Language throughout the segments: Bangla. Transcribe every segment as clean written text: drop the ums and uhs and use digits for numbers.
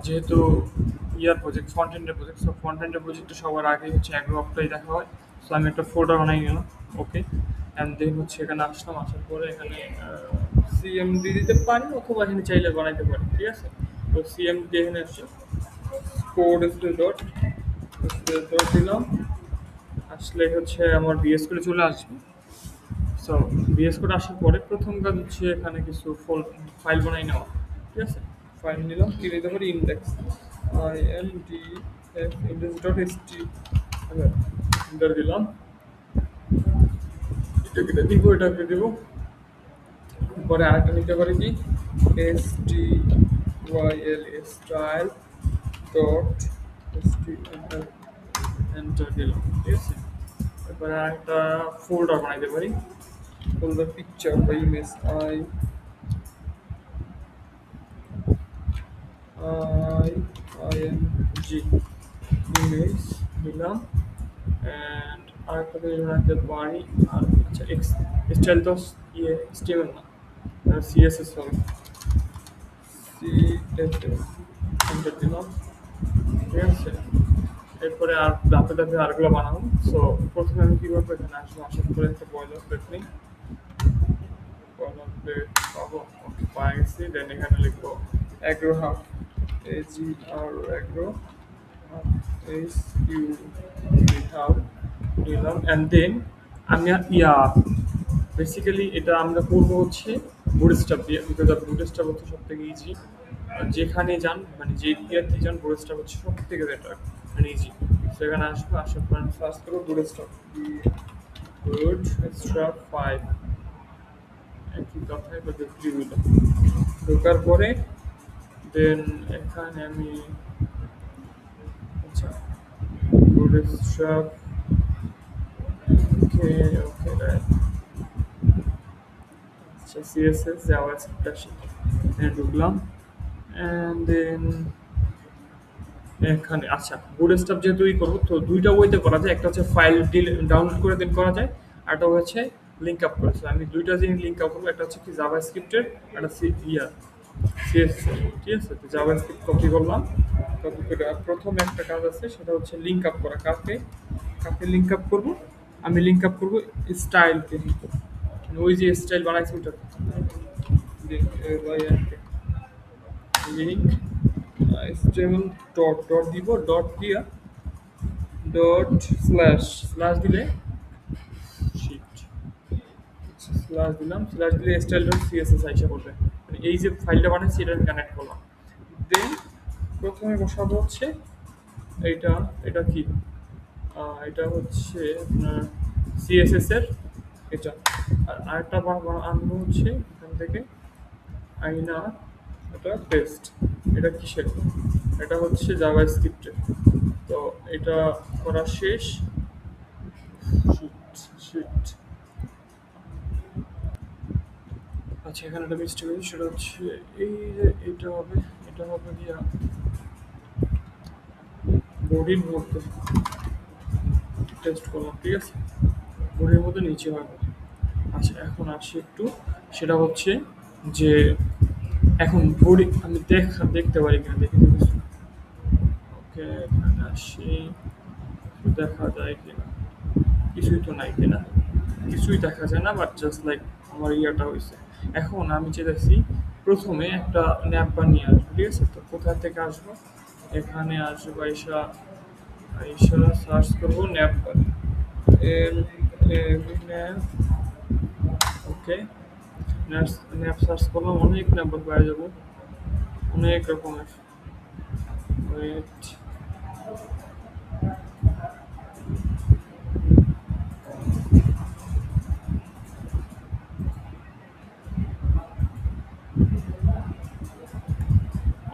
যেহেতু ইয়ার প্রজেক্ট ফ্রন্ট এন্ডের প্রজেক্ট, সো ফ্রন্ট এন্ডের প্রজেক্টে সবার আগে হচ্ছে অ্যাগ্রো অ্যাপ্লাই দেখা হয়। সো আমি একটা ফোল্ডার বানাই নিলাম। ওকে, অ্যান্ড দেন হচ্ছে এখানে আসলাম, আসার পরে এখানে সিএমডি দিতে পারি অথবা এখানে চাইলে বানাইতে পারি। ঠিক আছে, তো সিএমডি এখানে আসছে কোড ডট ডট দিলাম, আসলে হচ্ছে আমার বিএস কোডে চলে আসবে। সো বিএস কোড আসার পরে প্রথম কাজ হচ্ছে এখানে কিছু ফাইল বানাই নেওয়া। ঠিক আছে, ফাইল নিলাম, কি নিতে পারি, index index dot ST, enter দিলাম। এটাকে দিব, এটাকে দিব, পরে আরেকটা নিতে পারি কি, ST YL style dot ST, enter, enter দিলাম। ঠিক আছে, এরপরে আরেকটা ফোল্ডার বানাইতে পারি, ফোল্ডার পিকচার বা ইমেজ আই আইএনজি ইমেজ দিলাম, অ্যান্ড আরেকটা পেজ বানাতে পারি। আর আচ্ছা, স্টাইল তো ইয়ে স্টেবল না, সিএসএস হবে, সিএসএস এন্টার দিলাম। ঠিক আছে, এরপরে আর ধাপে ধাপে আরগুলো বানাবো। সো প্রথমে আমি কী করবো, এখানে আসবো, আসার পরে একটা বয়লার প্লেট নিই, বয়লার প্লেট পাবো, ওকে পাই গেছি। দেন এখানে লিখবো agro hub, AGR agro H U hub নিলাম, অ্যান্ড দেন আমি বেসিক্যালি এটা আমরা করবো হচ্ছে বুটস্ট্র্যাপ দিয়ে, বিকজ বুটস্ট্র্যাপ হচ্ছে সব থেকে ইজি। যেখানে যান, মানে যে ইয়ারতে যান, বুটস্ট্র্যাপ হচ্ছে সব থেকে বেটার, মানে ইজি। সেখানে আসবো, আসার পর আমি সার্চ করবো বুটস্ট্র্যাপ, বুটস্ট্র্যাপ 5, একই কথায় বা দেখতে দিলাম। ঢোকার পরে দেন এখানে আমি আচ্ছা বুটস্ট্র্যাপ, ওকে ওকে রাইট, আচ্ছা সিএসএস জাভাস্ক্রিপ্ট আসি, এখানে ঢুকলাম, অ্যান্ড দেন এখানে আচ্ছা বুটস্ট্র্যাপ যেহেতু করবো, তো দুইটা ওয়েতে করা যায়, একটা হচ্ছে ফাইল ডাউনলোড করে দেন করা যায়, আর একটা হচ্ছে লিঙ্ক আপ করেছে। আমি দুইটা জিনিস লিঙ্ক আপ করবো, একটা হচ্ছে কি জাভাস্ক্রিপ্টের, একটা সিএসএস। ঠিক আছে, তো জাভাস্ক্রিপ্ট কপি করলাম, কপি করে প্রথম একটা কাজ আছে, সেটা হচ্ছে লিঙ্ক আপ করা। কাকে কাকে লিঙ্ক আপ করবো, আমি লিঙ্ক আপ করবো স্টাইলকে, ওই যে স্টাইল বানাইছি ওটা লিঙ্ক স্টেবল ডট ডট দিব, ডট দিয়া ডট স্ল্যাশ, স্ল্যাশ দিলে শিট, স্ল্যাশ দিলাম, স্ল্যাশ দিলে স্টাইল ডট সিএসএস আইসা করবে, মানে এই যে ফাইলটা বানাচ্ছি এটা আমি কানেক্ট করলাম। দেন প্রথমে বসাবো হচ্ছে এইটা, এটা কি, এটা হচ্ছে আপনার সিএসএস এর এটা, আর আরেকটা আনবো হচ্ছে এখান থেকে আইনা, এটা টেস্ট, এটা কিসের, এটা হচ্ছে জাভাস্ক্রিপ্টের। তো এটা করা শেষ, শিট শিট, আচ্ছা এখানে একটা মিস্টেক হয়েছে, সেটা হচ্ছে এই যে এটা হবে গিয়া বডির মধ্যে টেস্ট করলাম। ঠিক আছে, বডির মধ্যে নিচে হবে। আচ্ছা এখন আসি একটু, সেটা হচ্ছে যে এখন বডি আমি দেখতে পারি কিনা দেখি তো কিছু। ওকে এখানে আসি, দেখা যায় কিনা, কিছুই তো নাই কিনা, কিছুই দেখা যায় না, বাট জাস্ট লাইক আমার ইয়াটা হয়েছে। এখন আমি চেয়েছি প্রথমে একটা ন্যাপ বানিয়ে আসবো। ঠিক আছে, তো কোথা থেকে আসবো, এখানে আসবো, আইসা আইসা সার্চ করবো ন্যাপ, ন্যাপ, ওকে ন্যাপ সার্চ করলাম, অনেক ন্যাপ পাওয়া যাবো, অনেক রকমের। ওয়েট,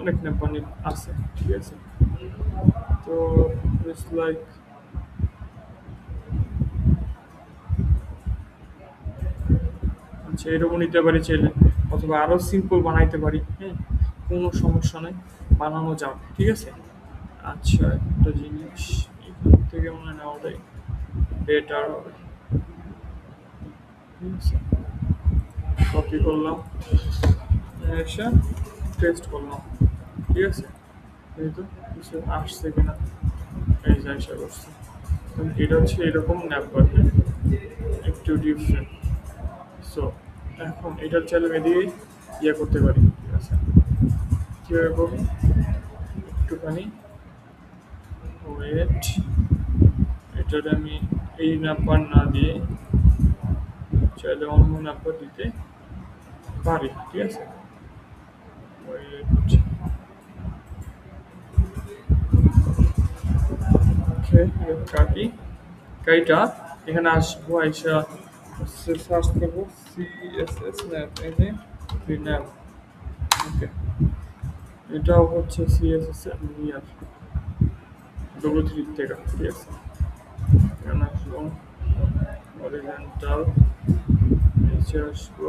অনেক ন্যাপ বানিয়ে আছে। ঠিক আছে, তো ইটস লাইক আচ্ছা এরকম নিতে পারি চাইলে, অথবা আরও সিম্পল বানাইতে পারি। হ্যাঁ, কোনো সমস্যা নেই, বানানো যাবে। ঠিক আছে, আচ্ছা একটা জিনিস এখান থেকে মনে নেওয়াটাই বেটার হবে। ঠিক আছে, কপি করলাম, এসে টেস্ট করলাম। ঠিক আছে, এই তো কিছু আসছে কিনা, এই যে আশা করছি। এটা হচ্ছে এরকম ন্যাপবার, হ্যাঁ, একটু ডিফারেন্ট। সো এখন এটার চাইলে আমি এদিকে ইয়ে করতে পারি, ঠিক আছে? কীভাবে করবো? একটুখানি ওয়েট, এটার আমি এই নাম্বার না দিয়ে চাইলে অন্য নাম্বার দিতে পারি, ঠিক আছে? ওয়েট, ওকে, কাটি, কাইটা এখানে আসবো, আইসা সার্চ করবো সিএসএস ন্যাপ, এই যে ন্যাপ, ওকে। এটাও হচ্ছে সিএসএস এর নিয়ার ডব্লিউ3 থেকে, ঠিক আছে? এখানে আসবো, অরিজেন্টাল, নিচে আসবো,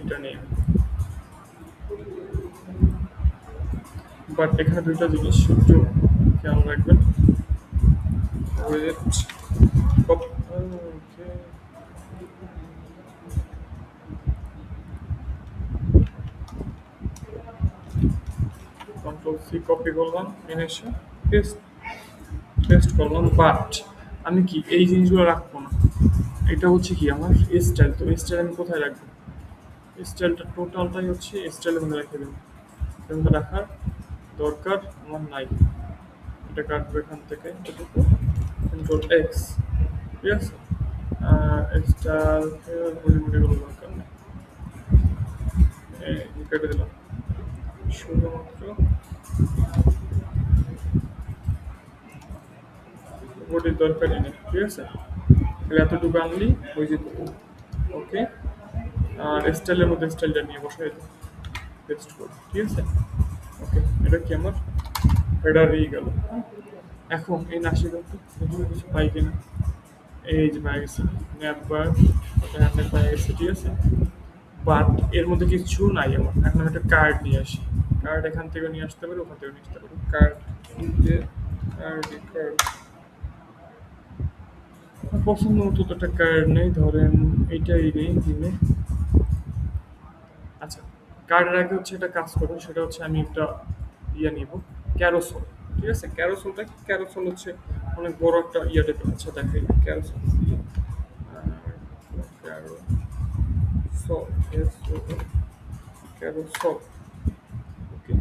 এটা নিয়ে। বাট এখানে দুইটা জিনিস একটু খেয়াল রাখবেন। ওয়েট, ওকে, কন্ট্রোল সি কপি করলাম, এনেছে পেস্ট, পেস্ট করলাম। বাট আমি কি এই জিনিসগুলো রাখবো না, এটা হচ্ছে কি আমার স্টাইল। তো স্টাইল আমি কোথায় রাখবো? স্টাইলটা টোটালটাই হচ্ছে স্টাইলের মধ্যে রেখে দেবো, এর মধ্যে রাখার দরকার আমার নাই। এটা কাটবো এখান থেকে, এটুকু কন্ট্রোল এক্স, ঠিক আছে? স্টাইলকে মুড়ি কোনো দরকার নেই, কেটে দিলাম। শুধুমাত্র বডির দরকারই নেই, ঠিক আছে? এতটুকু আনলি হয়ে যেত, ওকে। আর স্টাইলের মধ্যে স্টাইলটা নিয়ে বসাই দিই, পেস্ট করি, ঠিক আছে? ওকে, এটা কি আমার হেডারই গেল। এখন এই নাসিকাটা এখানে কিছু পাই কিনা, এই যে পাই গেছে একবার, ওটা হ্যান্ডেল পাই গেছে, ঠিক আছে? বাট এর মধ্যে কিছু নাই আমার। এখন আমি একটা কার্ড নিয়ে আসি, কার্ড এখান থেকে নিয়ে আসতে পারি, ওখান থেকে নিয়ে আসতে পারি। কার্ড কিনতে, কার্ড কার্ড পছন্দ মতো তো একটা কার্ড নেই, ধরেন এইটাই নেই দিনে। আচ্ছা, কার্ডের আগে হচ্ছে একটা কাজ করবো, সেটা হচ্ছে আমি একটা ইয়ে নিব, ক্যারোসল, ঠিক আছে? ক্যারোসলটা কি? ক্যারোসল হচ্ছে অনেক বড় একটা ইয়ে টাইপের। আচ্ছা দেখাই ক্যারোসল, ক্যারোসল, ক্যারোসল, ওকে।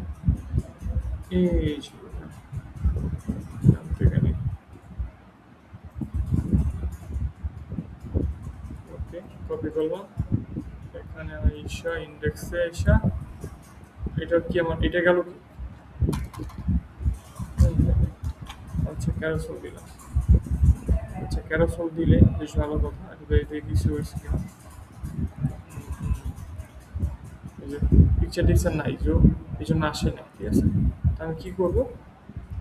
এই যে এখান থেকে নিই, ওকে, কপি করলাম। এখানে আইসা ইন্ডেক্সে আইসা, এটা কি আমার, এটা গেল কি? আচ্ছা ক্যারোসল দিলাম। আচ্ছা ক্যারোসল দিলে বেশ ভালো কথা, এটা কিছু হয়েছে কিনা, এই যে পিকচার টিকচার নাই, যে এই জন্য আসে না, ঠিক আছে? তা আমি কী করবো?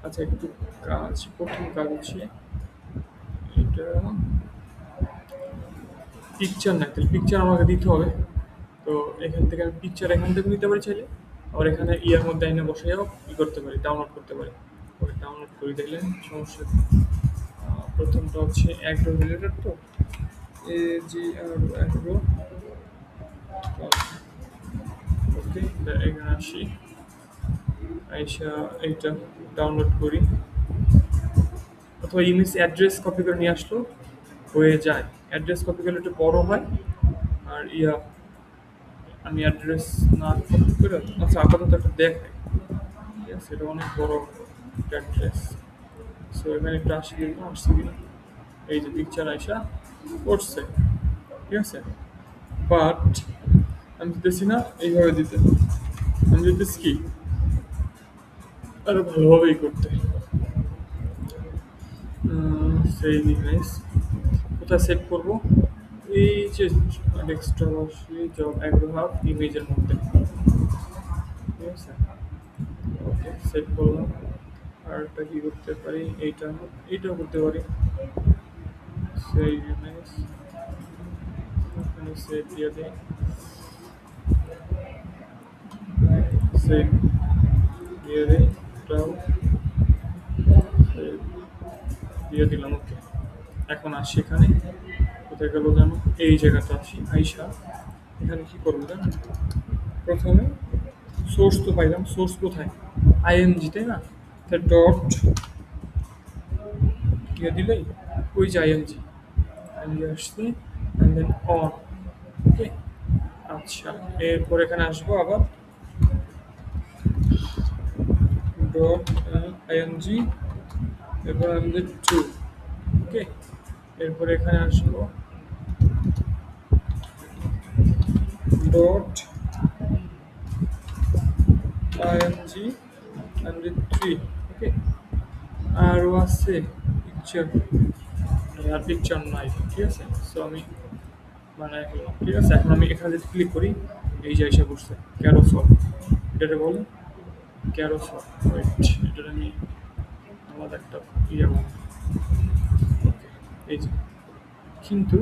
আচ্ছা একটু কাজ, প্রথম কাজ হচ্ছে এটা, পিকচার নাই, তাহলে পিকচার আমাকে দিতে হবে। তো এখান থেকে আমি পিকচার এখান থেকে নিতে পারি চাইলে, আবার এখানে ইয়ার মধ্যে এনে বসাইও ই করতে পারি, ডাউনলোড করতে পারি। ওই ডাউনলোড করে দেখলেন সমস্যা কি? প্রথমটা হচ্ছে অ্যাগ্রো রিলেটেড, তো এ জি আর অ্যাগ্রো, ওকে। এখানে আসি, আইসা এইটা ডাউনলোড করি, অথবা ইমেজ অ্যাড্রেস কপি করে নিয়ে আসলো হয়ে যায়। অ্যাড্রেস কপি করলে একটু বড় হয়, আর ইয়া আমি অ্যাড্রেস না কপি করে, আচ্ছা আপাতত একটা দেখাই, ঠিক আছে? এটা অনেক বড় অ্যাড্রেস। সো এখানে একটু আসি, কিন্তু আসছে কিনা, এই যে পিকচার আইসা করছে, ঠিক আছে? বাট আমি দিতেছি না এইভাবে দিতে, আমি দিতেছি কি আরো ভালোভাবেই করতে। সেই ইমেজ কোথায় সেভ করবো? এই যে ডেস্কটপ আসলে জব অ্যাগ্রো হাব ইমেজের মধ্যে, ঠিক আছে? ওকে, সেভ করলাম। আর একটা কি করতে পারি, এইটাও করতে পারি। সেই ইমেজ এখানে সেভ দিয়ে দিই, সেভ দিয়ে দিই, এটাও সেভ দিয়ে দিলাম, ওকে। এখন আসি এখানে, কোথায় গেল যেন, এই জায়গাটা আসি, আইসা এখানে কি করবো জানেন, প্রথমে সোর্স তো পাইলাম, সোর্স কোথায়, আইএনজি তাই না, তা ডট ইয়ে দিলেই ওই যে আইএনজি, আইএনজি আসছে, অ্যান্ড দেন অন, ওকে। আচ্ছা, এরপর এখানে আসবো আবার ডট আইএনজি, এরপর আমাদের টু, ওকে। এরপর এখানে আসবো ডট আইএনজি আমাদের থ্রি, ওকে। আরও আছে পিকচার, আর পিকচার নাই, ঠিক আছে। সো আমি মানে ঠিক আছে, এখন আমি এখানে যদি ক্লিক করি, এই যে এসে বসছে ক্যারোসল, এটাতে বলে ক্যারোসল, ওয়েট, এটার আমি আলাদা একটা ইয়ে বলবো, ওকে, এই যে, কিন্তু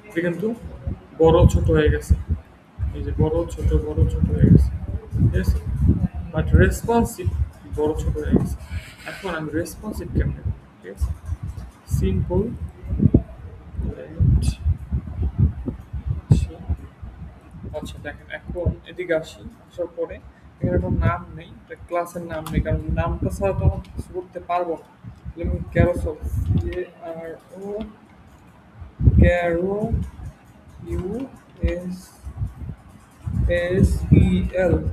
এটা কিন্তু বড় ছোট হয়ে গেছে, এই যে বড় ছোট হয়ে গেছে, ঠিক আছে, বাট রেসপন্সিভ বড় ছোট হয়ে গেছে। এখন আমি রেসপন্সিভ কেমনে করব, ঠিক আছে, সিম্পল, আচ্ছা দেখেন, এখন এদিকে আসি, আসার পরে এখানে একটা নাম নেই, একটা ক্লাসের নাম নেই, কারণ নামটা ছাড়া তো আমরা কিছু করতে পারবো না। তাহলে আমি carousel, KRO, ক্যারো, USSEL,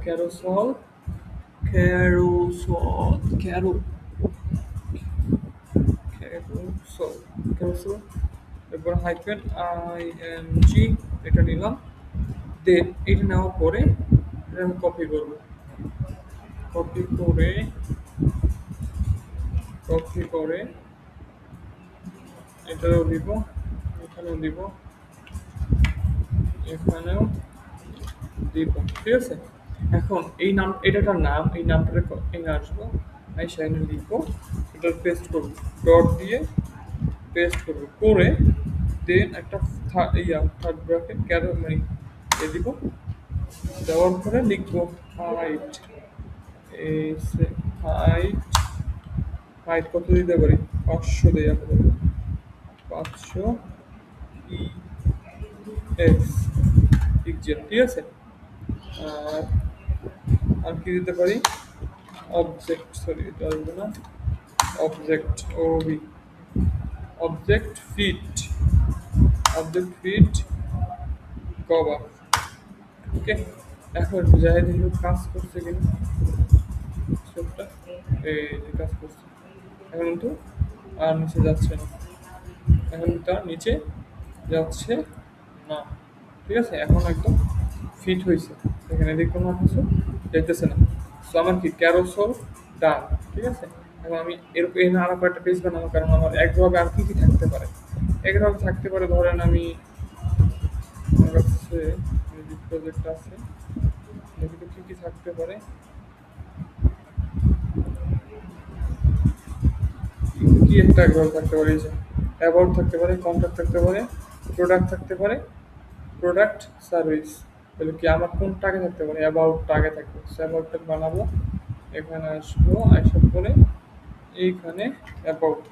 carousel, carousel, carousel, carousel, এরপর হাইফেন ING, এটা নিলাম, দেন এটা নেওয়ার পরে এটা আমি কপি করবো, কপি করে, কপি করে এটাও দিব, এখানেও দিব, এখানেও দিব, ঠিক আছে। এখন এই নাম, এটা একটা নাম, এই নামটা এখানে আসবো, আমি সেখানে লিখবো, এটা পেস্ট করবো, ডট দিয়ে পেস্ট করবো, করে দেন একটা থার্ড ব্র্যাকেট ক্যারো মানে এ দিব, দেওয়ার পরে লিখবো হাইট, এস, হাইট, হাইট কত দিতে পারি, 500 দেওয়া হবে, 500 ই এক্স পিকজেল, ঠিক আছে। আর আর কি দিতে পারি, অবজেক্ট, সরি এটা আসবে না, object OB, object fit, object fit cover, okay. এখন যাই দেখি কাজ করছে কিনা, সবটা এই যে কাজ করছে, এখন কিন্তু আর নিচে যাচ্ছে না, এখন তার নিচে যাচ্ছে না, ঠিক আছে। এখন একদম ফিট হয়েছে, এখানে দেখুন না কিছু যাইতেছে না। সো আমার কি ক্যারোসল ডান, ঠিক আছে। এখন আমি এরকম এখানে আরো কয়েকটা পেজ বানাবো, কারণ আমার একভাবে আর কি কি থাকতে পারে, একভাবে থাকতে পারে, ধরেন আমি, আমার কাছে প্রজেক্ট আছে, দেখি তো কি কি থাকতে পারে, কি একটা একভাবে থাকতে পারে, এই যে অ্যাবাউট থাকতে পারে, কন্ট্যাক্ট থাকতে পারে, প্রোডাক্ট থাকতে পারে, প্রোডাক্ট সার্ভিস, তাহলে কি আমার কোনটা আগে থাকতে পারে, অ্যাবাউটটা আগে থাকবে, সো অ্যাবাউটটা বানাবো, এখানে আসবো, আসার পরে এইখানে about,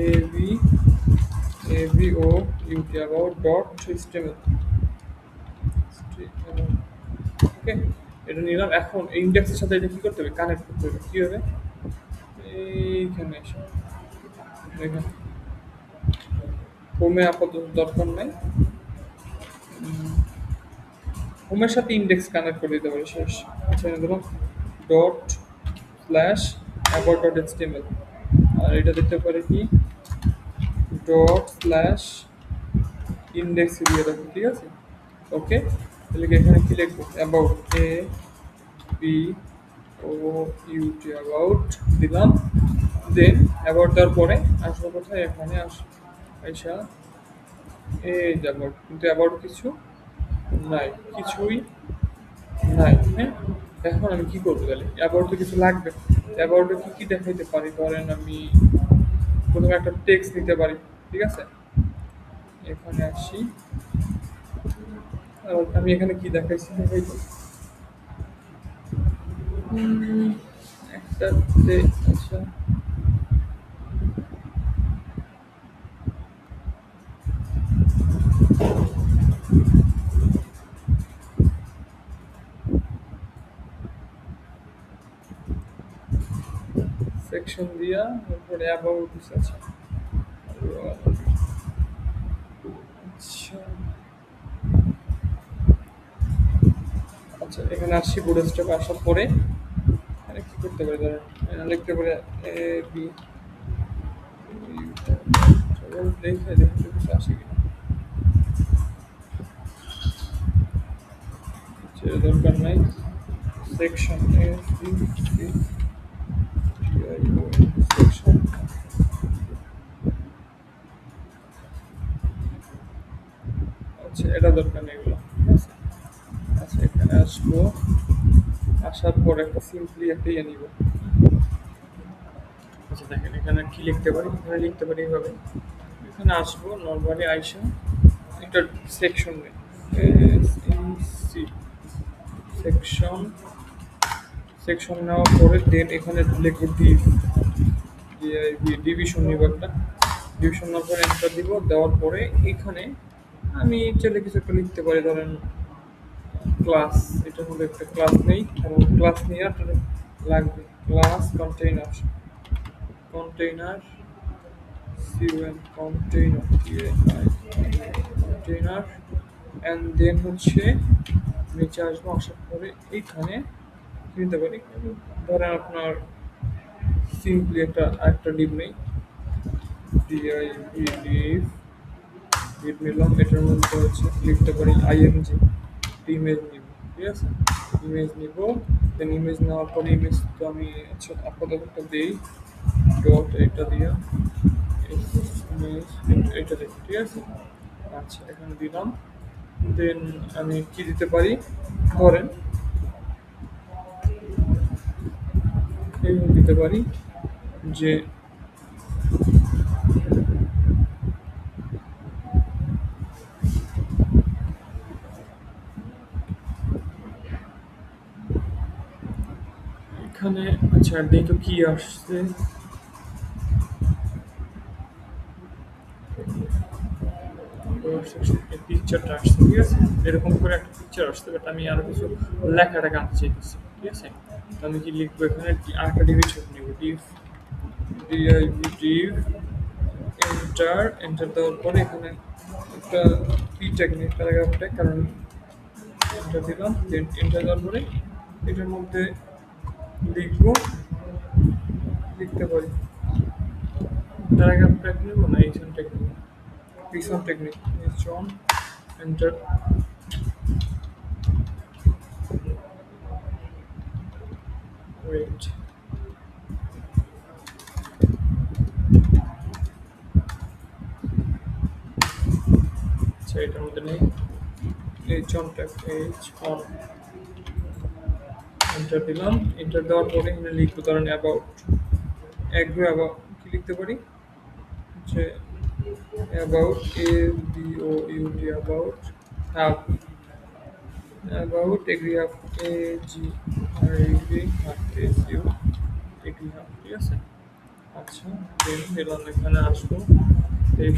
A B, O UT, about dot HTML, okay. এটা নিলাম, এখন ইন্ডেক্সের সাথে এটা কি করতে হবে, কানেক্ট করতে হবে, কি হবে, এইখানে এসে এখানে হোমে আপাতত দরকার নাই, হোমের সাথে ইন্ডেক্স কানেক্ট করে দিতে পারি, শেষ। আচ্ছা, ধরুন dot slash about dot HTML, আর এটা দিতে পারি কি ডট স্ল্যাশ ইন্ডেক্স দিয়ে রাখি, ঠিক আছে, ওকে। তাহলে কি এখানে কি লিখবো, about, A B O UT, about দিলাম, দেন অ্যাবাউট দেওয়ার পরে আসবো কোথায়, এখানে আইসা এই যে অ্যাবাউট, কিন্তু অ্যাবাউট কিছু নাই, কিছুই নাই, হ্যাঁ। এখন আমি কি করবো তাহলে, অ্যাবাউটে কিছু লাগবে, অ্যাবাউটে কি কি দেখাইতে পারি, ধরেন আমি প্রথমে একটা টেক্সট নিতে পারি, ঠিক আছে? এখানে আসি, আমি এখানে কি দেখাইছি দেখাই তো। উম, একটা আচ্ছা, সেকশন দিয়া তারপরে অ্যাবাউট দিস আছে। আচ্ছা, আচ্ছা, এখানে আসি, বুটস্ট্র্যাপ আসার পরে এখানে কি করতে পারি ধরেন, লিখতে পারি এ বি, দেখে দেখতে কিছু আসে কিনা, সেটা দরকার নাই। Section A B C T I O section. আচ্ছা, এটা দরকার নেই এগুলো, ঠিক আছে? আচ্ছা, এখানে আসবো, আসার পর একটা সিম্পলি একটা ইয়ে নিব। আচ্ছা, দেখেন এখানে কি লিখতে পারি, এখানে লিখতে পারি এইভাবে। এখানে আসবো নর্মালি আইসা একটা সেকশন নেই, সি সেকশন, সেকশন নেওয়ার পরে দেন এখানে লিখবো ডিভ, ডিভিশন নিব একটা। ডিভিশন নেওয়ার পরে এন্টার দিব, দেওয়ার পরে এখানে আমি চাইলে কিছু একটা লিখতে পারি, ধরেন ক্লাস, এটা হলো একটা ক্লাস নেই, কারণ ক্লাস নিয়ে আপনার লাগবে। Class container, container C O M container container, and then হচ্ছে নিচে আসবো, আসার পরে এইখানে কি নিতে পারি, ধরেন আপনার সিম্পলি একটা ডিপ নেই, ডিআই ডিপ নিলাম, এটার মধ্যে হচ্ছে লিখতে পারি আইএমজি, ইমেজ নিব, ঠিক আছে? ইমেজ নিব, দেন ইমেজ নেওয়ার পরে ইমেজ তো আমি আচ্ছা আপাতত একটা দিই, ডট এটা দিয়া ইমেজ, এটা দিই, ঠিক আছে? আচ্ছা, এখানে দিলাম, দেন আমি কি দিতে পারি, ধরেন এইভাবে দিতে পারি যে এখানে, আচ্ছা দেখি তো কি আসছে। পিকচারটা আসছে, ঠিক আছে? এরকম করে একটা পিকচার আসছে, বাট আমি আরো কিছু লেখাটাকে আনতে চাইতেছি, ঠিক আছে? তো আমি কি লিখবো এখানে, আরেকটা ডিভি ছবি নিব, Depp DIV Depp, enter, enter দেওয়ার পরে এখানে একটা কি ট্যাগ নিই, প্যারাগ্রাফ ট্যাগ, কারণ এন্টার দিলাম, দেন এন্টার দেওয়ার পরে এটার মধ্যে লিখবো, লিখতে পারি প্যারাগ্রাফ ট্যাগ নেবো না এইচন ট্যাগ নেবো, পিছন টেকনিক এইচন, এন্টার, ওয়েট, আচ্ছা এটার মধ্যে নেই, এইচন ট্যাগ এইচন, এন্টার দিলাম, এন্টার দেওয়ার পরে এখানে লিখবো ধরেন অ্যাবাউট, অ্যাগ্রো অ্যাবাউট কি লিখতে পারি যে about A B O UT about hub, about agri hub A G R agri hub S U agri hub, ঠিক আছে? আচ্ছা, দেন দিলাম, এখানে আসবো, এই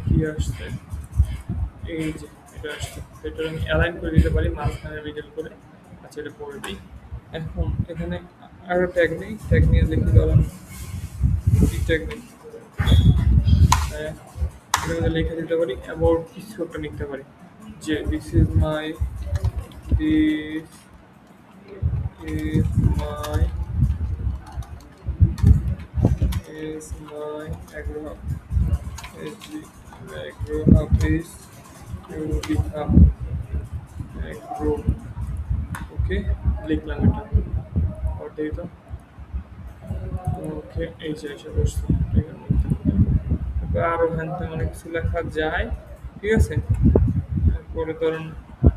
কি আসছে, এই যে এটা আসছে, এটা আমি অ্যালাইন করে দিতে পারি মাঝখানে মিডল করে। আচ্ছা, এটা পরে দিই। এখন এখানে আরো ট্যাগ নেই, ট্যাগ নিয়ে লিখি ধরেন কি ট্যাগ নেই, হ্যাঁ, এটার মধ্যে লিখে দিতে পারি অ্যাবাউট কিছু একটা লিখতে পারি, যে this is my, this is my, is my agro hub, AG agro hub is UT hub agro, okay, লিখলাম এটা, আর দেখি তো, ওকে, এই যে এসে বসছে, ঠিক আছে? তারপর আরো হ্যান ত্যান অনেক কিছু লেখা যায়, ঠিক আছে? তারপরে ধরুন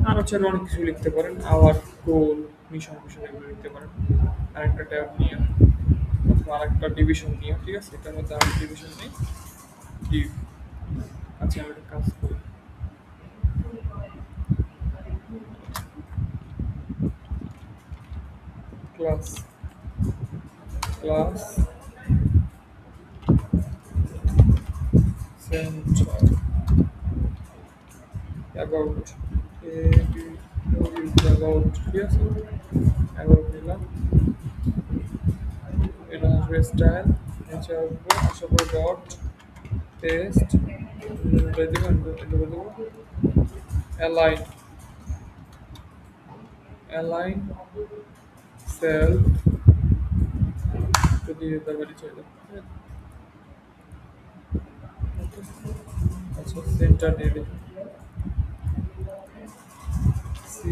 আরো চাইলে অনেক কিছু লিখতে পারেন, আওয়ার গোল, মিশন মিশন এগুলো লিখতে পারেন। আরেকটা ট্যাব নিয়ে আরেকটা ডিভিশন নিয়ে, ঠিক আছে, এটার মধ্যে আরেকটা ডিভিশন নেই, ডিভ। আচ্ছা আমি একটা কাজ করি, class class centre about A be about, ঠিক আছে, অ্যাবাউট নিলাম, এটা আসবে স্টাইল, নিচে আসবো, আসার পর dot test, align, align cell, যদি তারপরে চলে, আচ্ছা সেন্টার দিয়ে দিই, সি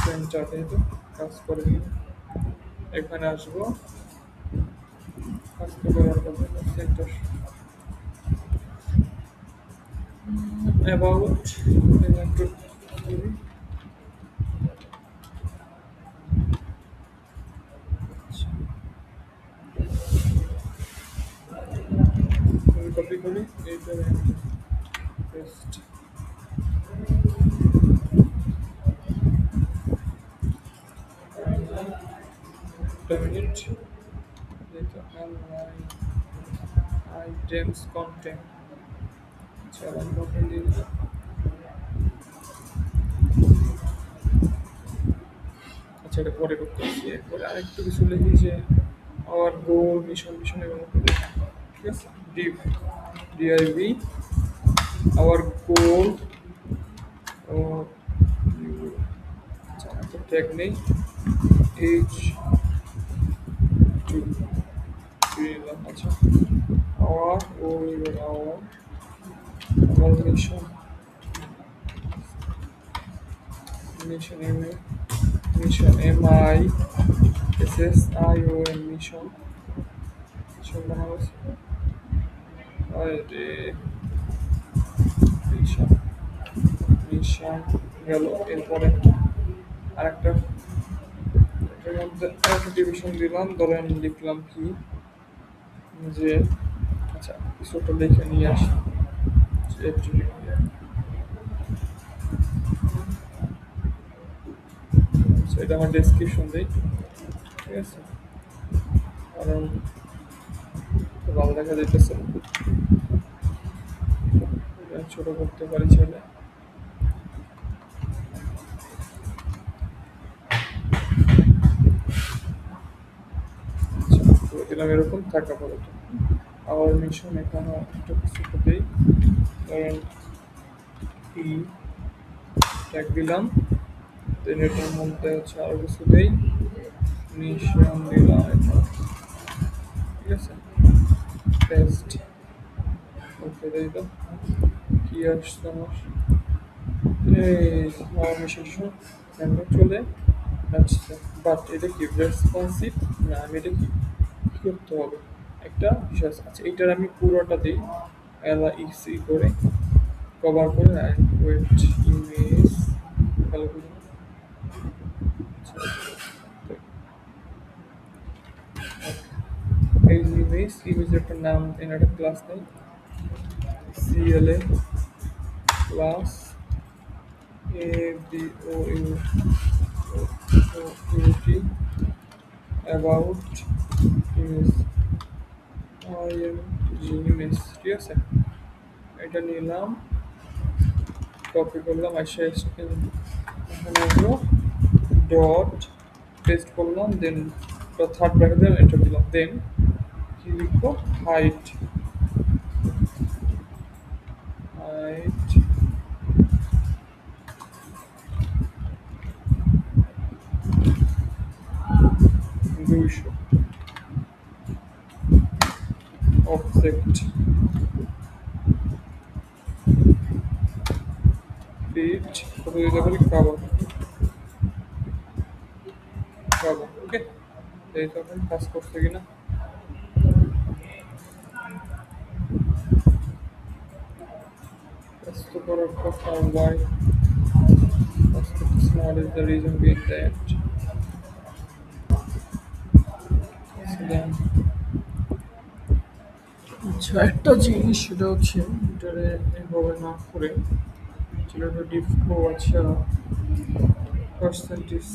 সেন্টার দিয়ে তো কাজ করে দিই, এখানে আসবো, কাজ করার কথা সেন্টার অ্যাবাউট, একটু কপি করি, এইটা পেস্ট, মিনিট, এটা অনলাইন আইটেমস কন্টেন্ট, চালান কন্টেন্ট দিয়ে দিলাম। আচ্ছা এটা পরে করতে আসছি, এরপরে আরেকটু কিছু লিখি যে আওয়ার গোল মিশন মিশন এবং ঠিক আছে, ডিভ ডিআইভি আওয়ার গোল, ও আচ্ছা এত ট্যাগ নেই, এইচ টু দিলাম, আচ্ছা our O our, our mission, mission M mission M I S S I O N mission, mission বানাবো, আরে মিশন, মিশন গেল, এরপরে আরেকটা, এটার মধ্যে আরেকটা ডিভিশন দিলাম, ধরেন লিখলাম কি যে, আচ্ছা কিছুটা লিখে নিয়ে আসি, যে আচ্ছা এটা আমার ডেসক্রিপশন দিই, ঠিক আছে, কারণ ভালো দেখা যাইতেছে না, এটা ছোট করতে পারি চাইলে, আচ্ছা করে দিলাম, এরকম থাকা পড়তো, আওয়ার মিশন এখানে একটা কিছু দিই, ধরেন ই ট্যাগ দিলাম, দেন এটার মধ্যে হচ্ছে আরো কিছু দেই, মিশন দিলাম এটা, ঠিক আছে, টেস্ট, ওকে দিয়ে দাও, কি আসছে আমার, এই আমার মিশন কেমন চলে আচ্ছা, বাট এটা কি রেসপন্সিভ, না আমি এটা কি কি করতে হবে, একটা বিষয় আছে, আচ্ছা এইটার আমি পুরোটা দিই, এলা ইসি করে কভার করে, ওয়েট ইমেজ ভালো করে, আচ্ছা, এই ইমেজ একটা নাম এর একটা ক্লাস নেই, C L A class A B O U U T about image I M G image, ঠিক আছে, এটা নিলাম, কপি করলাম, আসে এখানে আসবো, ডট পেস্ট করলাম, দেন থার্ড ব্র্যাকেট দিলাম, এন্টার দিলাম, দেন কি লিখবো, হাইট, হাইট 200, অবজেক্ট ফিট কত দিতে পারি, কাভার, কাভার, ওকে, এই তখন কাজ করছে কিনা, কাজ তো করার কথা, ওয়াই কাজ করতেছে না, what is the reason behind that, then আচ্ছা একটা জিনিস সেটা হচ্ছে এটারে এভাবে না করে যেটা ডিফো আচ্ছা পার্সেন্টেজ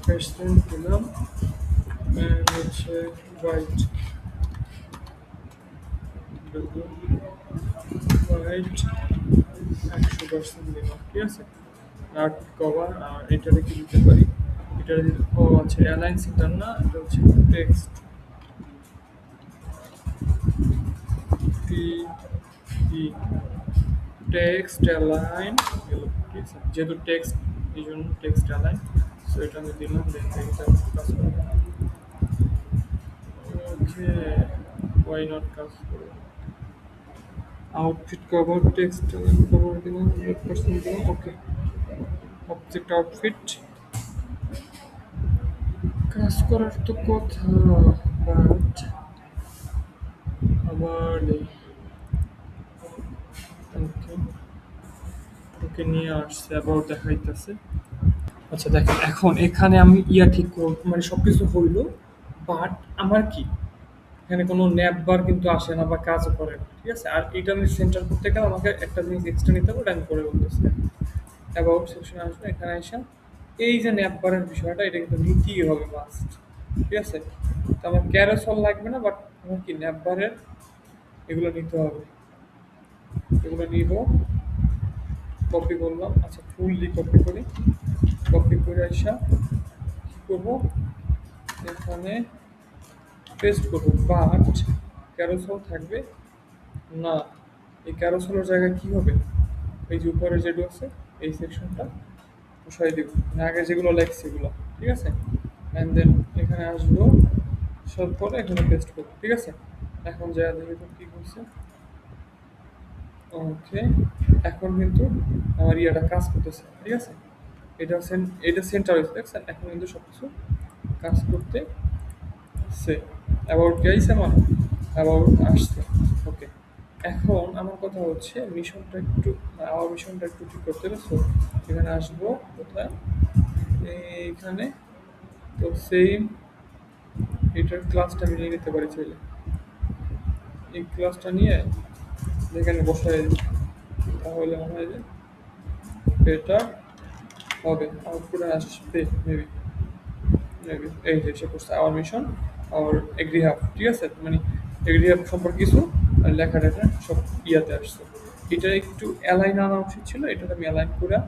পার্সেন্ট দিলাম and হচ্ছে হোয়াইট হোয়াইট 100% দিলাম ঠিক আছে আর কভার আর এটারে কি দিতে পারি এটারে ও আচ্ছা এয়ারলাইন সেন্টার না এটা হচ্ছে টেক্সট টি ই টেক্সট অ্যালাইন গেল ঠিক আছে যেহেতু টেক্সট এই জন্য টেক্সট অ্যালাইন সো এটা আমি দিলাম দেন এটা কাজ করবে ওকে ওয়াই নট কাজ করবে outfit cover text align cover দিলাম 100% দিলাম ওকে অবজেক্ট আউটফিট কাজ করার তো কথা বাট আবার ওকে ওকে নিয়ে আসছে আবার দেখাইতেছে আচ্ছা দেখেন এখন এখানে আমি ইয়া ঠিক করব মানে সবকিছু হইলো বাট আমার কি এখানে কোনো ন্যাপ বার কিন্তু আসে না বা কাজও করে না ঠিক আছে আর এটা আমি সেন্টার করতে গেলে আমাকে একটা জিনিস এক্সট্রা নিতে হবে ওটা আমি করে বলতেছি অ্যাবাউট সেকশনে আসবে এখানে এসে এই যে ন্যাপ বারের বিষয়টা এটা কিন্তু নিতেই হবে মাস্ট ঠিক আছে তো আমার ক্যারোসল লাগবে না বাট আমার কি ন্যাপ বারের এগুলো নিতে হবে এগুলো নিব কপি করলাম আচ্ছা ফুললি কপি করি কপি করে আসা কি করবো এখানে পেস্ট করবো বাট ক্যারোসেল থাকবে না এই ক্যারোসেলের জায়গায় কি হবে এই যে উপরে যেগুলো আছে এই সেকশনটা বসাই দিব মানে আগে যেগুলো লেখছি সেগুলো ঠিক আছে অ্যান্ড দেন এখানে আসবো সব পরে এখানে পেস্ট করবো ঠিক আছে এখন যা দেখি তো কি করছে ওকে এখন কিন্তু আমার ইয়াটা কাজ করতেছে ঠিক আছে এটা সেন্টার হয়েছে দেখছেন এখন কিন্তু সব কিছু কাজ করতে সে অ্যাবাউট গেছে আমার অ্যাবাউট আসছে ওকে এখন আমার কথা হচ্ছে মিশনটা একটু আমার মিশনটা একটু ঠিক করতে হবে সো এখানে আসবো কোথায় এইখানে তো সেম এটার ক্লাসটা আমি নিয়ে নিতে পারি চাইলে এই ক্লাসটা নিয়ে এখানে বসাই দিই তাহলে মনে হয় যে এটা হবে আউটপুটে আসবে মেবি মেবি এই যে সে করছে আওয়ার মিশন আর এগ্রি হাব ঠিক আছে মানে এগ্রি হাব সম্পর্কে কিছু আর লেখা টেখা সব ইয়াতে আসছে এটা একটু অ্যালাইন আনা উচিত ছিল এটা আমি অ্যালাইন করে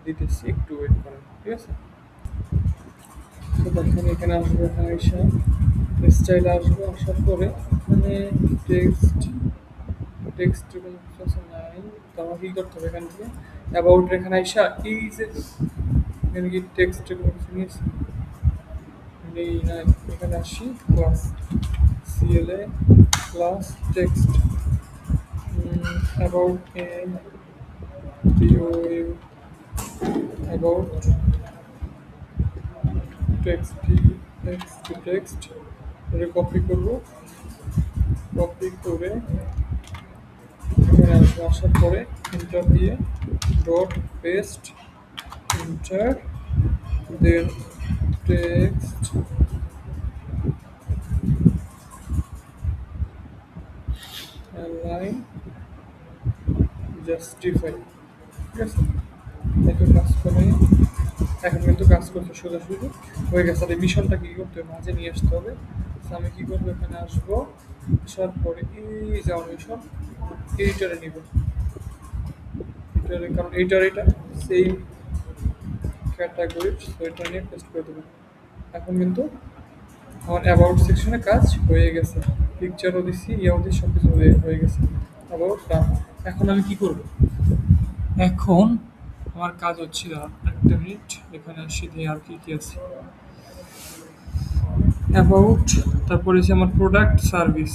দিতেছি একটু ওয়েট করেন ঠিক আছে তো তখন এখানে আসবো এখানে এসে স্টাইল আসবো আসার পরে এখানে টেক্সট টেক্সট কোনো কিছু আছে নাই তো আমার কী করতে হবে এখান থেকে অ্যাবাউট এখানে আইসা এই যে এখানে কি টেক্সট কোনো কিছু নিয়েছি নেই না এখানে আসি class CLA class text about N TOU about text text text এটা কপি করবো কপি করে এখানে আসবো আসার পরে এন্টার দিয়ে dot paste enter then text line justify ঠিক আছে একটু কাজ করে এখন কিন্তু কাজ করতে সোজাসুজি হয়ে গেছে আর এই মিশনটা কী করতে হবে মাঝে নিয়ে আসতে হবে তো আমি কী করবো এখানে আসবো আসার পরে এই যাওয়ার মিশন এইটারে নিব এটারে কারণ এইটার এটা সেম ক্যাটাগরি তো এটা নিয়ে পেস্ট করে দেবো এখন কিন্তু আমার অ্যাবাউট সেকশনে কাজ হয়ে গেছে পিকচারও দিচ্ছি ইয়াও দিচ্ছি সব কিছু হয়ে গেছে অ্যাবাউট ডান এখন আমি কি করব এখন আমার কাজ হচ্ছে একটা মিনিট এখানে আসি দিয়ে আর কি কি আছে অ্যাবাউট তারপরে হচ্ছে আমার প্রোডাক্ট সার্ভিস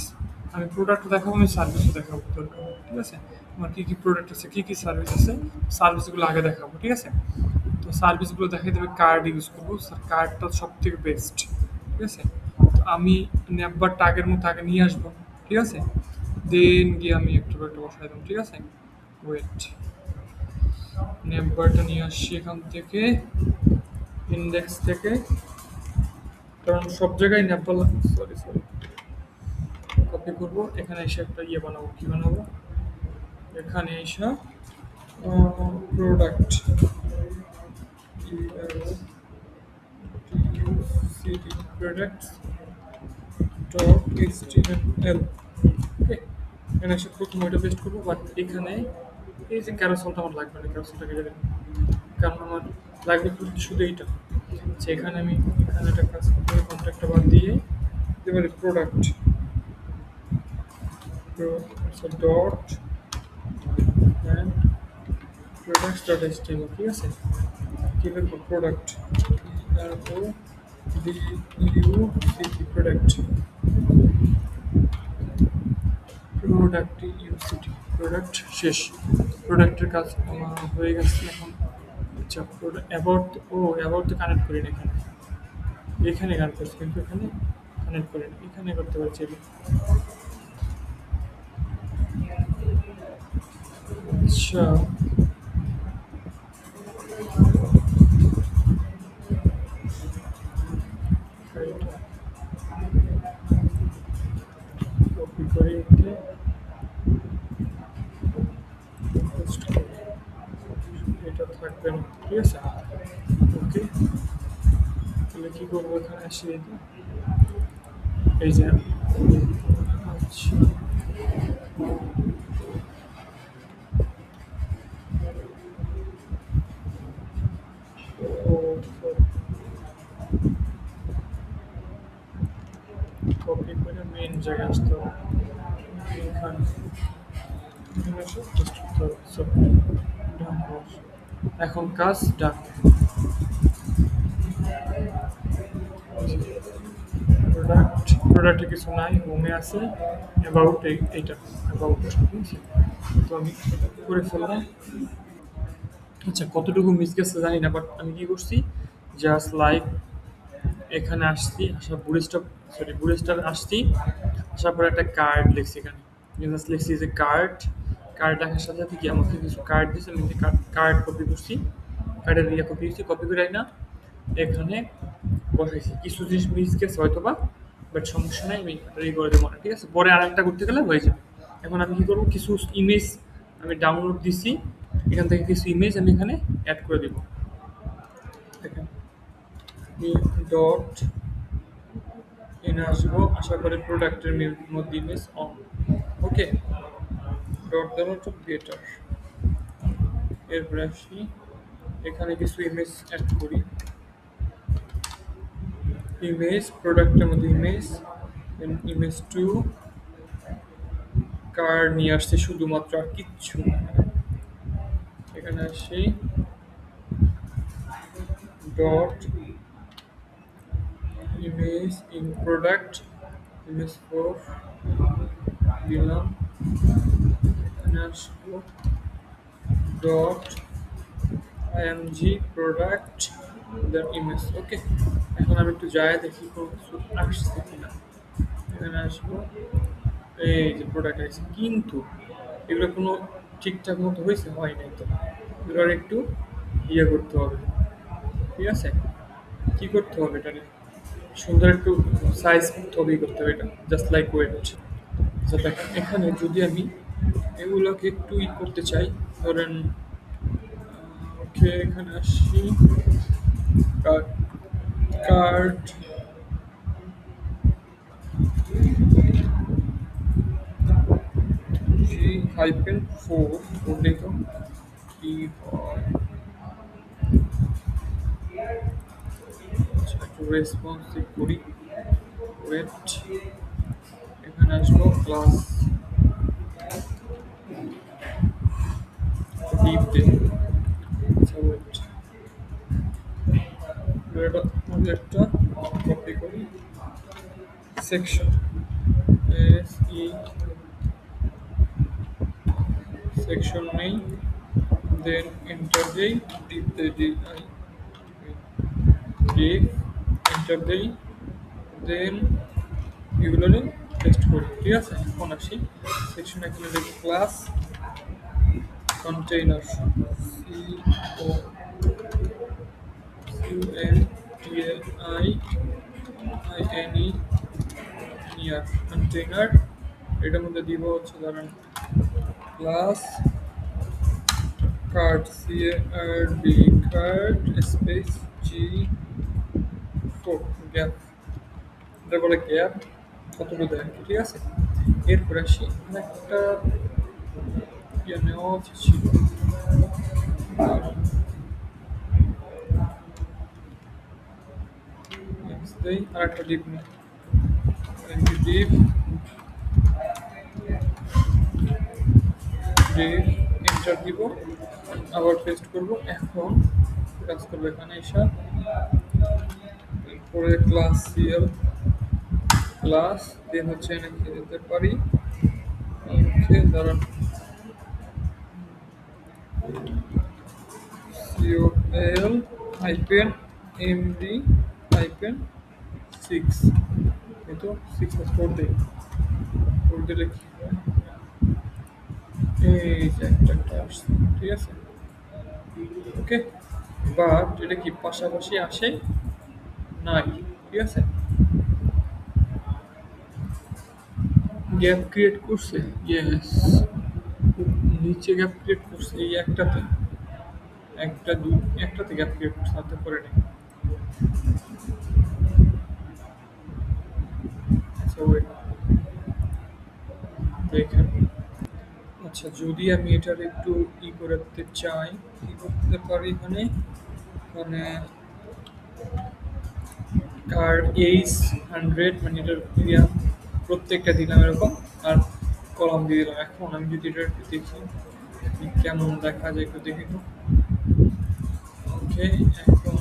আমি প্রোডাক্ট দেখাবো আমি সার্ভিসও দেখাবো দরকার হয়, ঠিক আছে আমার কী কী প্রোডাক্ট আছে কী কী সার্ভিস আছে সার্ভিসগুলো আগে দেখাবো ঠিক আছে তো সার্ভিসগুলো দেখাই দেবে কার্ড ইউজ করবো কার্ডটা সব থেকে বেস্ট ঠিক আছে তো আমি নেটবারটা আগের মতো আগে নিয়ে আসবো ঠিক আছে দেন গিয়ে আমি একটু একটা বসাই দেবো ঠিক আছে ওয়েট নেটবারটা নিয়ে আসছি এখান থেকে ইন্ডেক্স থেকে কারণ সব জায়গায় নেপাল, সরি সরি, কপি করবো, এখানে এসে একটা ইয়ে বানাবো, কি বানাবো, এখানে এসে product CD products dot HTML. Okay, এখানে এসে প্রথম ওইটা পেস্ট করবো, বাট এখানে এই যে ক্যারোসেলটা আমার লাগবে না, ক্যারোসেলটাকে যাবে, কারণ আমার লাগবে শুধু এইটা। আচ্ছা, এখানে আমি এখানে একটা কাজ করতে হবে, কন্ট্যাক্টটা বাদ দিয়ে এবারে product dot and products dot HTML, ঠিক আছে। কি লিখবো, প্রোডাক্ট, তারপর D U C T product, product U C T product, শেষ। প্রোডাক্টের কাজ আমার হয়ে গেছে এখন। আচ্ছা, অ্যাবাউট, ও অ্যাবাউট তো কানেক্ট করি না এখানে, এখানে গান করছি কিন্তু এখানে কানেক্ট করি না, এখানে করতে পারছি এটা। আচ্ছা, কপি করে এতে পেস্ট করি, এটা থাকবে না, ঠিক আছে। ওকে, তাহলে কী করবো, এখানে আসি, এই যে, আচ্ছা, কপি করে মেন জায়গায় আসতে হবে, এখানে এখানে এসে পেস্ট করতে হবে। So, done হওয়া। এখন কাজ ডান। প্রোডাক্টে কিছু নাই, হোমে আছে, অ্যাবাউট এইটা অ্যাবাউট, ঠিক আছে। তো আমি এটা করে ফেললাম। আচ্ছা, কতটুকু মিস গেছে জানি না, বাট আমি কি করছি, জাস্ট লাইক এখানে আসছি, আসার বুড়িস্টার, সরি বুড়িস্টার আসছি, আসার পরে একটা কার্ড লিখছি এখানে, জাস্ট লিখছি যে কার্ড, কার্ড রাখার সাথে সাথে কি আমাকে কিছু কার্ড দিয়েছে, আমি কার্ড কপি করছি, কার্ডের দিয়ে কপি করছি, কপি করে না এখানে বসাইছি। কিছু জিনিস মিস গেছে হয়তো বা, বাট সমস্যা নাই, আমি রেডি করে দেবো না, ঠিক আছে। পরে আরেকটা করতে গেলে হয়ে যাবে। এখন আমি কি করবো, কিছু ইমেজ আমি ডাউনলোড দিছি, এখান থেকে কিছু ইমেজ আমি এখানে অ্যাড করে দেবো। দেখেন, ডট এনে আসবো, আশা করি প্রোডাক্টের মধ্যে ইমেজ অন। ওকে, ডট দেওয়া তো বেটার। এরপরে আসি, এখানে কিছু ইমেজ অ্যাড করি, ইমেজ প্রোডাক্টের মধ্যে ইমেজ, ইমেজ টু কার্ড নিয়ে আসছে শুধুমাত্র, আর কিচ্ছু না। এখানে আসি, dot image in product, image four দিলাম, এখানে আসবো, ডট আইএমজি প্রোডাক্ট দেন ইমেজ। ওকে, এখন আমি একটু যায় দেখি কোনো কিছু আসছে কিনা, এখানে আসবো, এই যে প্রোডাক্ট আছে, কিন্তু এগুলো কোনো ঠিকঠাক মতো হয়েছে, হয় নাই তো, এগুলো আর একটু ইয়ে করতে হবে, ঠিক আছে। কি করতে হবে, এটা সুন্দর একটু সাইজ তৈরি করতে হবে, এটা জাস্ট লাইক ওয়েট। আচ্ছা দেখেন, এখানে যদি আমি এগুলোকে একটু ই করতে চাই, ধরেন, ওকে এখানে আসি, কার্ড, কার্ড জি হাইপেন ফোর করলেই তো কি হয়। আচ্ছা, একটু রেসপন্সিভ করি, ওয়েট, এখানে আসবো ক্লাস ডিপ ডে। আচ্ছা ওয়েট, এটা আমি একটা কপি করি, সেকশন এস ই সেকশন নেই, দেন এন্টার দেই, ডিপ দেই, ডি আই ডিপ এন্টার দেই, দেন এগুলো টেস্ট করি, ঠিক আছে। এখন আসি সেকশন, এখানে দেখি class container, C O U N T A I INE near container এটার মধ্যে দিব হচ্ছে ধরেন class card CARD card space G4 gap তারপরে গ্যাপ কতটুকু দেয় ঠিক আছে এরপরে আসি এখানে একটা ইয়ে নেওয়া উচিত ছিল নেক্সট দেই আর একটা ডিপ নিই ডিপ ডিপ এন্টার দিব আবার পেস্ট করব এখন কাজ করবো এখানে এসে এরপরে ক্লাস CL ক্লাস দেন হচ্ছে এখানে দিতে পারি ওকে ধরুন COL hyphen MD hyphen 6 এই তো 6 plus 4 দিই 4 দিলে কি হয় এই যে একটা আসছে ঠিক আছে ওকে বাট এটা কি পাশাপাশি আসে নাই ঠিক আছে গ্যাপ ক্রিয়েট করছে ইয়েস নিচে গ্যাপ ক্রিয়েট করছে এই একটাতে একটাতে গ্যাপ ক্রিয়েট করছে তাতে করে নেই আচ্ছা ওয়েট দেখেন আচ্ছা যদি আমি এটার একটু করতে চাই কি করতে পারি এখানে মানে আর এইচ 100 মানে এটার এরিয়া প্রত্যেকটা দিলাম এরকম আর কলাম দিয়ে দিলাম এখন আমি যদি এটা একটু দেখি কেমন দেখা যায় একটু দেখি তো ওকে এখন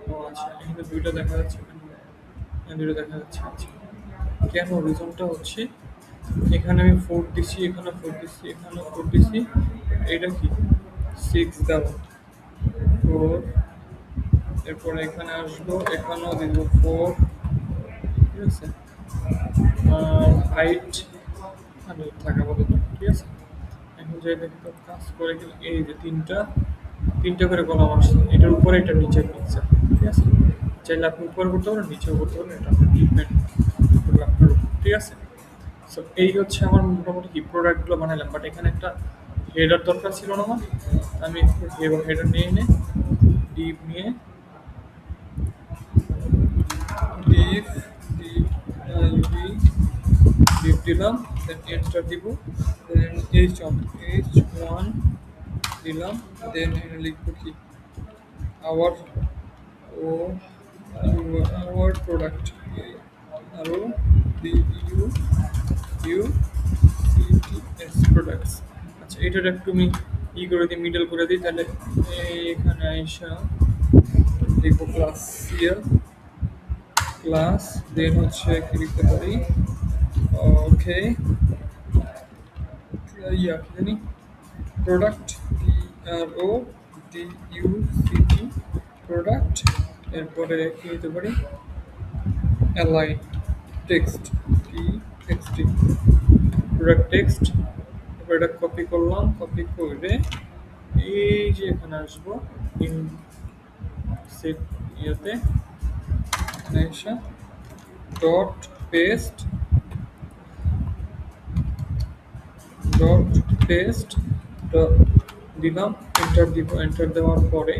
ও আচ্ছা এখানে দুইটা দেখা যাচ্ছে দুইটা দেখা যাচ্ছে আচ্ছা কেন রিজনটা হচ্ছে এখানে আমি 4 দিছি এখানে 4 দিছি এখানে 4 দিছি এটা কি 6 দাও 4 এরপরে এখানে আসবো এখানেও দিব 4 ঠিক আছে আর হাইট আমি থাকা বলতে ঠিক আছে এখন যে দেখতে কাজ করে গেলে এই যে তিনটা করে কলাম আসছে এটার উপরে এটা নিচে পিকচার ঠিক আছে চাইলে আপনি উপরে করতে পারেন নিচেও করতে পারেন এটা আপনার ডিপেন্ড করবে আপনার উপর, ঠিক আছে সো এই হচ্ছে আমার মোটামুটি কি প্রোডাক্টগুলো বানালাম বাট এখানে একটা হেডার দরকার ছিল না আমার আমি হেডার নিয়ে এনে ডিপ নিয়ে ডিপ ডিপ আইভি ডিপ দিলাম দেন এন্টার দিব দেন H1 দিলাম দেন এখানে লিখবো কি আওয়ার ও আওয়ার প্রোডাক্ট আরও D U U C T S products আচ্ছা এটার একটু আমি করে দিই মিডল করে দিই তাহলে এখানে আইসা লিখবো ক্লাস সিএল ক্লাস দেন হচ্ছে কি লিখতে পারি ওকে ইয়া কি জানি প্রোডাক্ট PRODUCT প্রোডাক্ট এরপরে কি হতে পারে align text TXT product text এবার এটা কপি করলাম কপি করে এই যে এখানে আসবো ইন সেট ইয়েতে এখানে এসে ডট পেস্ট দিলাম এন্টার দিব এন্টার দেওয়ার পরে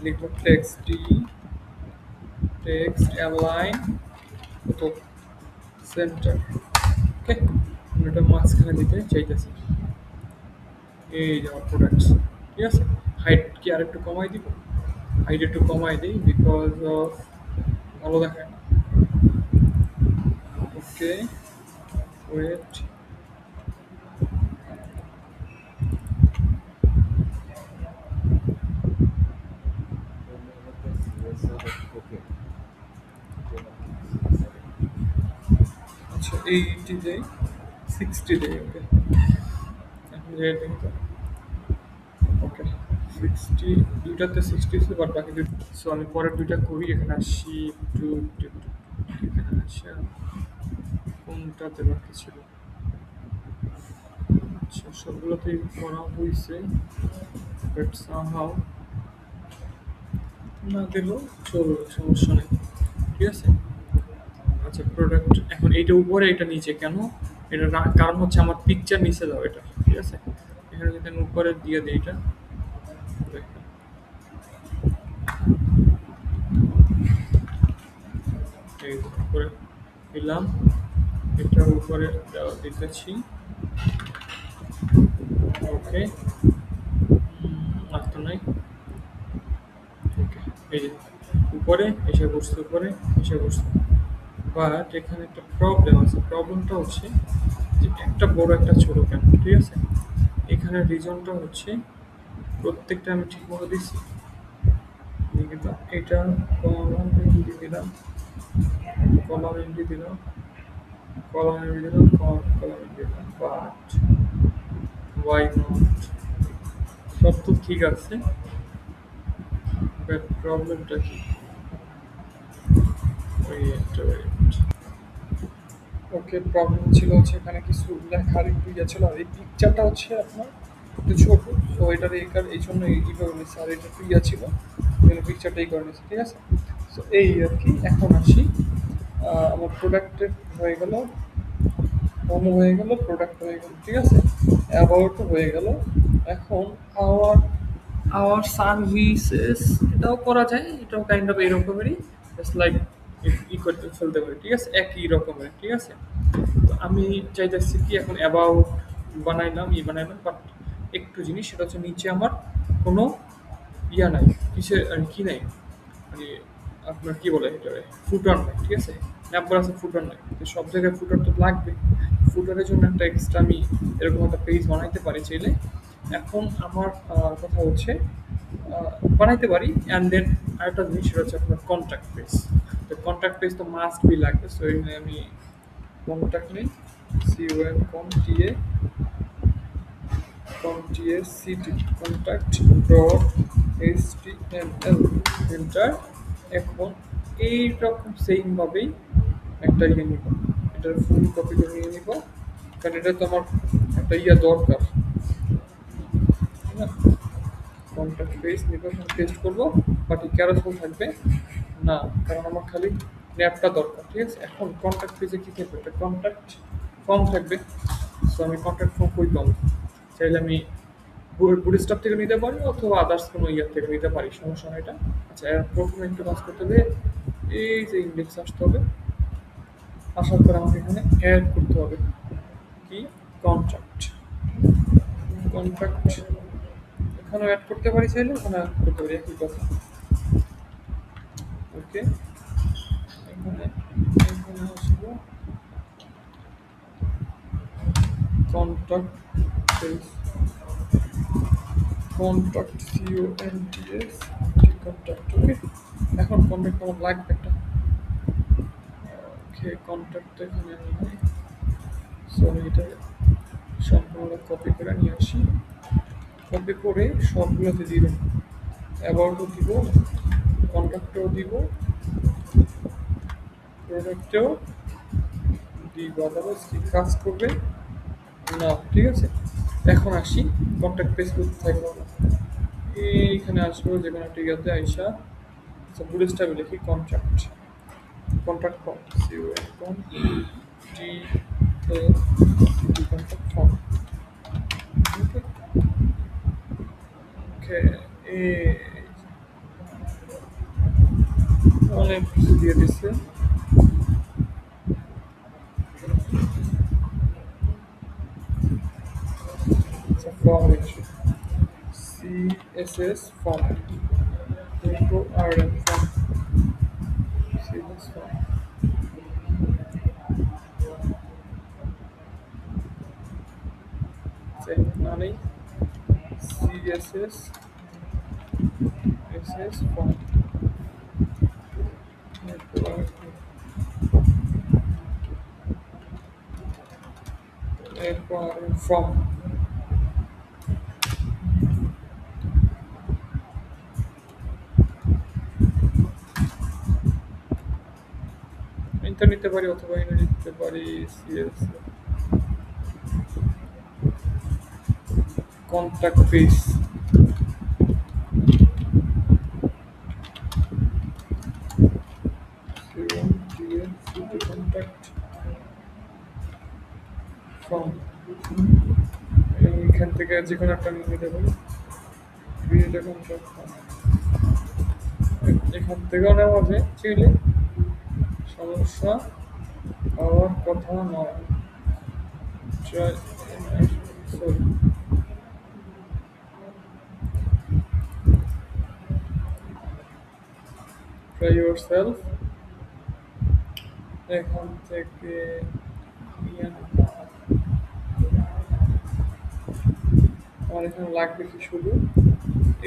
লিখবো টেক্সট অ্যালাইন কত সেন্টার ওকে এটা মাঝখানে দিতে চাইতেছি এই যে আমার প্রোডাক্টস ঠিক আছে হাইট কি আর একটু কমাই দিব হাইট একটু কমাই দিই বিকজ অফ ভালো দেখায় না ওকে ওয়েট আচ্ছা 80 দেই 60 দেই ওকে এখন যে দেখি তো ওকে 60 দুইটাতে 60 আছে বাট বাকি সো আমি পরের দুইটা করি এখানে আসি একটু এখানে আসি কোনটাতে বাকি ছিল আচ্ছা সবগুলোতেই করা হয়েছে বাট সামহাউ না দিলেও চলবে সমস্যা নেই ঠিক আছে আচ্ছা প্রোডাক্ট এখন এইটা উপরে এটা নিচে কেন? এটা কারণ হচ্ছে আমার পিকচার নিচে দাও এটা, ঠিক আছে? এখানে যদি আমি উপরে দিয়ে দিই এটা, দেখেন, এই যে উপরে দিলাম, এটার উপরে দেওয়া দিতেছি। ওকে, আর তো নাই। ওকে, এই যে উপরে এসে বসছে, উপরে এসে বসছে। বাট এখানে একটা প্রবলেম আছে, প্রবলেমটা হচ্ছে যে একটা বড় একটা ছোট কেন, ঠিক আছে? এখানে রিজনটা হচ্ছে প্রত্যেকটা আমি ঠিক মতো দিচ্ছি, দিলাম এটা কলাম এন্ট্রি দিলাম, কলাম এন্ট্রি দিলাম, কলাম এন্ট্রি দিলাম, কলাম এন্ট্রি দিলাম, বাট ওয়াই নট? সব তো ঠিক আছে, বাট প্রবলেমটা কি? ওয়েট, ওকে, প্রবলেম ছিল হচ্ছে এখানে কিছু লেখার একটু ইয়ে ছিল, আর এই পিকচারটা হচ্ছে আপনার একটু ছোট, তো এটার এই জন্য এইভাবে নিচ্ছে, আর এটা একটু ইয়ে ছিল, পিকচারটা এই করে নিচ্ছে, ঠিক আছে? তো এই আর কি। এখন আসি, আমার প্রোডাক্টের হয়ে গেল, হোমো হয়ে গেল, প্রোডাক্ট হয়ে গেল, ঠিক আছে? অ্যাবাউট হয়ে গেল। এখন আওয়ার আওয়ার সার্ভিসেস, এটাও করা যায়, এটাও কাইন্ড অফ এরকমেরই, জাস্ট লাইক ই করতে ফেলতে পারি, ঠিক আছে? একই রকমের, ঠিক আছে? তো আমি চাইতেছি কি, এখন অ্যাবাউট বানাইলাম, বানাইলাম, বাট একটু জিনিস, সেটা হচ্ছে নিচে আমার কোনো ইয়া নাই, কিসের আর কি নাই, মানে আপনার কি বলে এটা, ফুটার নাই, ঠিক আছে? নাম্বার আছে, ফুটার নাই, তো সব জায়গায় ফুটার তো লাগবে। ফুটারের জন্য একটা এক্সট্রা আমি এরকম একটা পেজ বানাইতে পারি চাইলে। এখন আমার কথা হচ্ছে বানাইতে পারি, অ্যান্ড দেন আরেকটা জিনিস, সেটা হচ্ছে আপনার কন্ট্যাক্ট পেজ। তো কন্ট্যাক্ট পেজ তো মাস্ট বি লাগবে, সো এখানে আমি কন্ট্যাক্ট নেই, CON CONTA CT contact dot HTML enter. এখন এইরকম সেম ভাবেই একটা ইয়ে নিব, এটার ফুল কপি করে নিয়ে নিব, কারণ এটা তো আমার একটা ইয়ে দরকার, তাই না? কন্ট্যাক্ট পেজ নিব, পেস্ট করবো, বাট ক্যারোসেল থাকবে না, কারণ আমার খালি ন্যাপটা দরকার, ঠিক আছে? এখন কন্ট্যাক্ট পেজে কী থাকবে, একটা কন্ট্যাক্ট ফর্ম থাকবে। সো আমি কন্ট্যাক্ট ফর্ম কই পাবো? চাইলে আমি বুটস্ট্র্যাপ থেকে নিতে পারি, অথবা আদার্স কোনো ইয়ার থেকে নিতে পারি, সমস্যা হয় এটা। আচ্ছা, এর প্রথমে একটু কাজ করতে হবে, এই যে ইন্ডেক্স আসতে হবে, আসার পর আমাকে এখানে অ্যাড করতে হবে কি, কন্ট্যাক্ট, কন্ট্যাক্ট এখানেও অ্যাড করতে পারি, চাইলে ওখানে অ্যাড করতে পারি, একই কথা। ওকে, এখানে এখানে আসবো, contact page, contact CONTS contact. Okay, এখন কন্ট্যাক্ট আমার লাগবে একটা। ওকে, কন্ট্যাক্ট এখানে আমি নাই, সরি, এটা সম্পূর্ণ কপি করে নিয়ে আসি, কপি করে সবগুলোতে দিয়ে দেবো, অ্যাবাউটও দিব, কন্ট্যাক্টেও দিব, প্রোডাক্টেও দিব, আদারওয়াইজ কি কাজ করবে না, ঠিক আছে? এখন আসি, কন্ট্যাক্ট পেজ করতে থাকবো না, এইখানে আসবো, যে কোনো একটা ইয়াতে আইসা, আচ্ছা বুটস্ট্র্যাপে লিখি contact, contact form, CON TAL contact form. Okay, okay, এই অনেক কিছু দিয়ে দিচ্ছে। আচ্ছা, form issue, CSS form, RM form, CSS form, মানে CSS SS ফর্ম, এরপর ফর্ম। এটা নিতে পারি, অথবা এটা নিতে পারি, CS কন্ট্যাক্ট পেজ, এইখান থেকে যে কোনো একটা আমি নিতে পারি। ক্রিয়েট অ্যাকাউন্ট এখান থেকেও নেওয়া যায় চাইলে, সমস্যা হওয়ার কথা নয়। Try sorry, try your self. এখান থেকে আমার এখানে লাগবে কি শুধু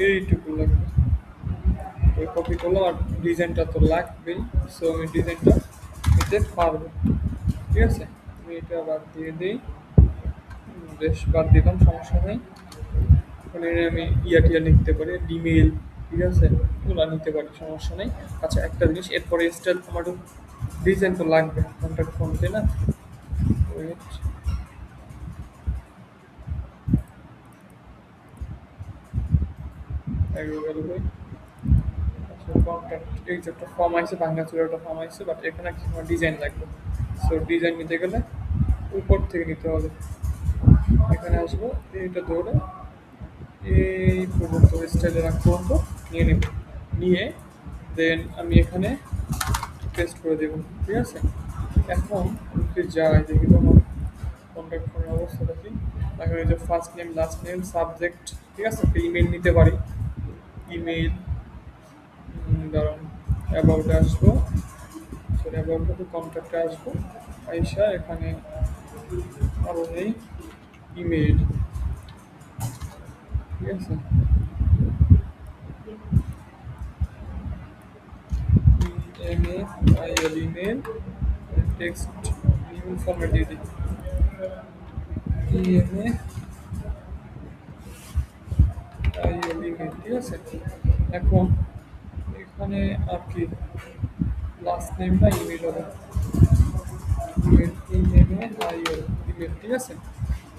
এইটুকু লাগবে। ওই কপি করলাম আর ডিজাইনটা তো লাগবেই, সো আমি ডিজাইনটা নিতে পারবো। ঠিক আছে, আমি এটা বাদ দিয়ে দিই। বেশ, বাদ দিলাম, সমস্যা নেই। ওখানে আমি ইয়া টিয়া নিতে পারি, ইমেল, ঠিক আছে, এগুলো নিতে পারি, সমস্যা নেই। আচ্ছা, একটা জিনিস এরপরে স্টাইল আমার ডিজাইন তো লাগবে, কন্ট্যাক্ট ফর্ম, তাই না? ওয়েট, আচ্ছা, কন্ট্যাক্ট এই যে একটা ফর্ম আছে, ভাঙাচোরা একটা ফর্ম আছে, বাট এখানে কি আমার ডিজাইন লাগবে। সো ডিজাইন নিতে গেলে উপর থেকে নিতে হবে। এখানে আসবো, এইটা ধরে এই পর্যন্ত স্টাইলের আগ পর্যন্ত নিয়ে নেব, নিয়ে দেন আমি এখানে পেস্ট করে দেবো। ঠিক আছে, এখন যদি যাই দেখি তো আমার কন্ট্যাক্ট ফর্মের অবস্থাটা কি। এখন এই যে first name, last name, subject, ঠিক আছে, একটা ইমেল নিতে পারি। ইমেল, ধরুন অ্যাবাউটে আসবো, সরি অ্যাবাউট টু কন্ট্যাক্টে আসবো, আইসা এখানে আরও নেই ইমেল। ঠিক আছে, EMA email, text email format দিয়ে দিই, ইএমএ ইমেল। ঠিক আছে, এখন এখানে আর কি লাস্ট নেম না ইমেল হবে, ইমেল, ইএমএ ইমেল। ঠিক আছে,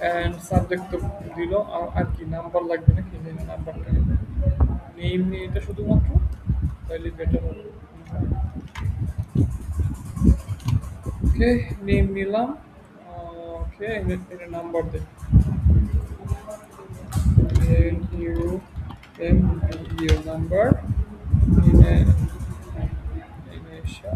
অ্যান্ড সাবজেক্ট তো দিল, আর কি নাম্বার লাগবে নাকি, নাম্বারটা নেম নিয়ে এটা শুধুমাত্র, তাহলে বেটার হবে। ওকে, নেম নিলাম। ওকে, এটা number then, U M U number, ইনেশা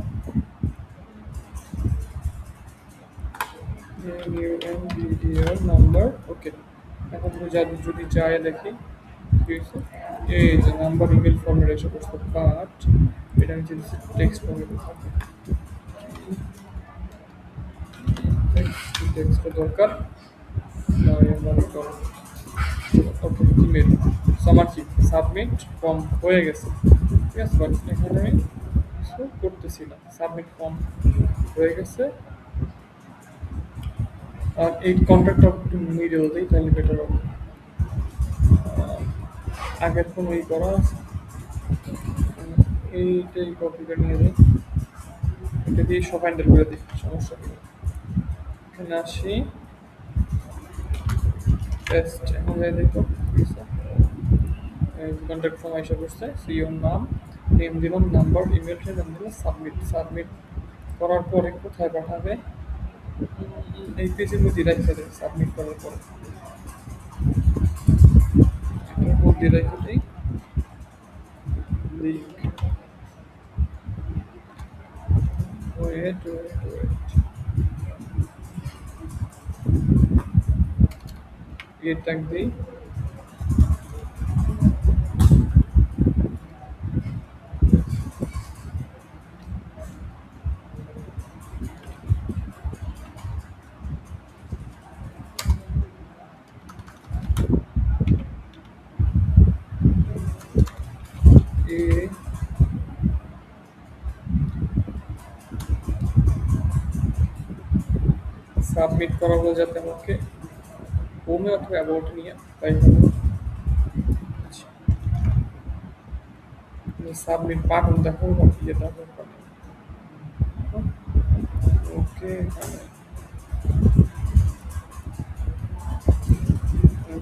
U M video number. Okay, এখন যদি যায় দেখি কি হয়েছে। এই যে নাম্বার ইমেল ফর্মেট এসে বসতো, বাট এটা আমি যদি টেক্সট ফর্মেটে থাকি, টেক্সটের দরকার নয় আমার তো। ওকে, ইমেল, আমার কি সাবমিট ফর্ম হয়ে গেছে। ঠিক আছে, বাট এখানে আমি কিছু করতেছি না, সাবমিট ফর্ম হয়ে গেছে। আর এই কন্ট্রাক্টটা একটু মিডিল দিই, তাহলে বেটার হবে। আগের কোনো ই করা আছে, এইটাই কপিটা নিয়ে নিই, এটা দিয়ে সব হ্যান্ডেল করে দিই, সমস্যা নেই। এখানে আসি, টেস্ট, এখন যাই দেখো কন্ট্যাক্ট ফর্ম এসে বসছে, সিওর নাম, নেম দিলাম, নাম্বার, ইমেলটা নাম দিলাম, সাবমিট। সাবমিট করার পরে কোথায় পাঠাবে, এই পেজের মধ্যে রেখে দেয়। সাবমিট করার পরে এটার মধ্যে রেখে দিই লিঙ্ক। ওয়েট ওয়েট ওয়েট, এটা দিই, এ সাবমিট করাবো যাতে আমাকে হোমে অথবা অ্যাবাউট নিয়ে তাই হবে। আচ্ছা, সাবমিট বাটন দেখো, বাকি এটা দরকার নেই। ওকে, এখানে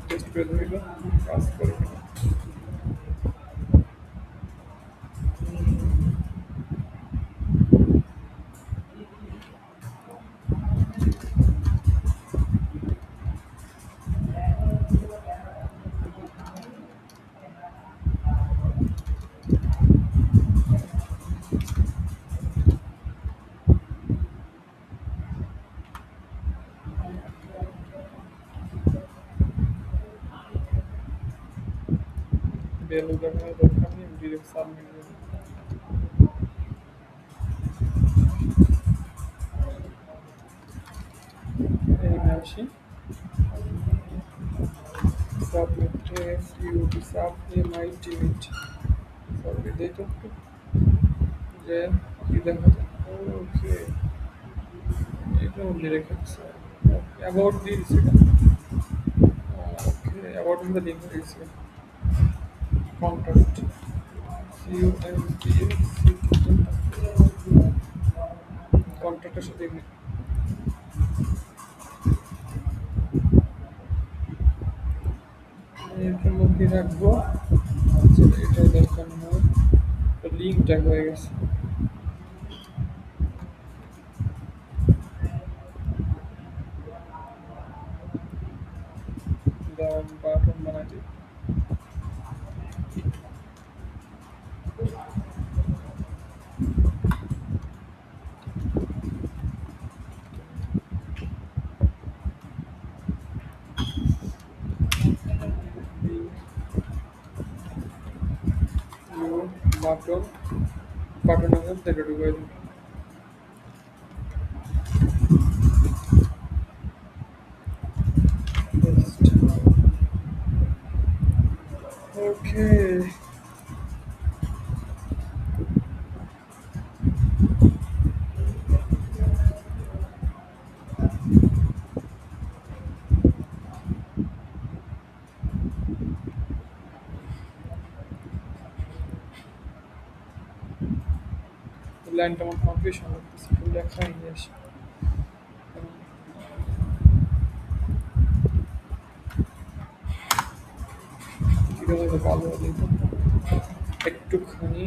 টেস্ট করে ধরিল, কাজ করে কিনা। ভ্যালু দেখানোর দরকার নেই, ডিরেক্ট সাবমিট দেবো। এখানে আসি, সাবমিট ইউটি সাব মাই টিমিট, সাবমিট দিই তো একটু, যে কি দেখা যায়। ওকে, এটা অনলি রেখেছে, অ্যাবাউট দিয়ে দিচ্ছে। ওকে, অ্যাবাউট মধ্যে লিঙ্ক হয়ে গেছে, কন্ট্যাক্ট কন্ট্যাক্টের সাথে এটার মধ্যে রাখবো। আচ্ছা, এটাও দরকার নয়, লিঙ্কটা হয়ে গেছে। বাটন বানাই দিই। বাটন, বাটনের মধ্যে এটা ঢুকাই দিই। ওকে, লাইনটা আমার কনফিউশন লাগতেছে, একটু লেখাই নিয়ে আসি। কীভাবে তো ভালো হবে তো, একটুখানি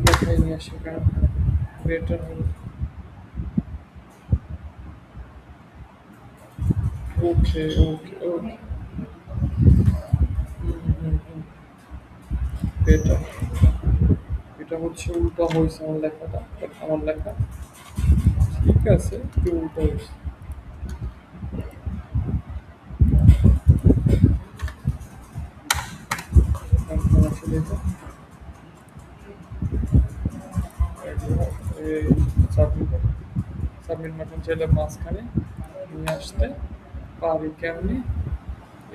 লেখাই নিয়ে আসি, কারণ বেটার হবে। ওকে ওকে ওকে, বেটার। এটা হচ্ছে উল্টা হয়েছে আমার লেখাটা, আমার লেখা ঠিক আছে, একটু উল্টা হয়েছে। এখন আসলে এটা এই সাবমিট, সাবমিট বাটন চাইলে মাঝখানে নিয়ে আসতে পারি কেমনি।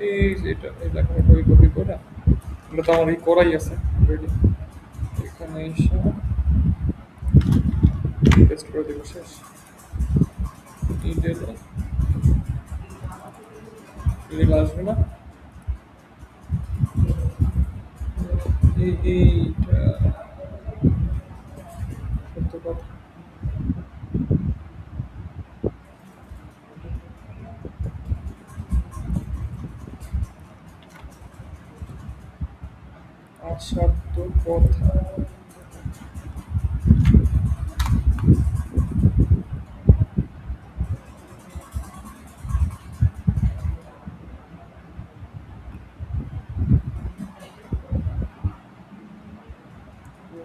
এই যে এটা, এই লেখাটা কপি কপি করে, এটা তো আমার এই করাই আছে রেডি, এখানে এসে পেস্ট করে দেবো, শেষ। ইডেলে ইডেল আসবে না, এইটা সত্য কথা। আসাধ্য কথা।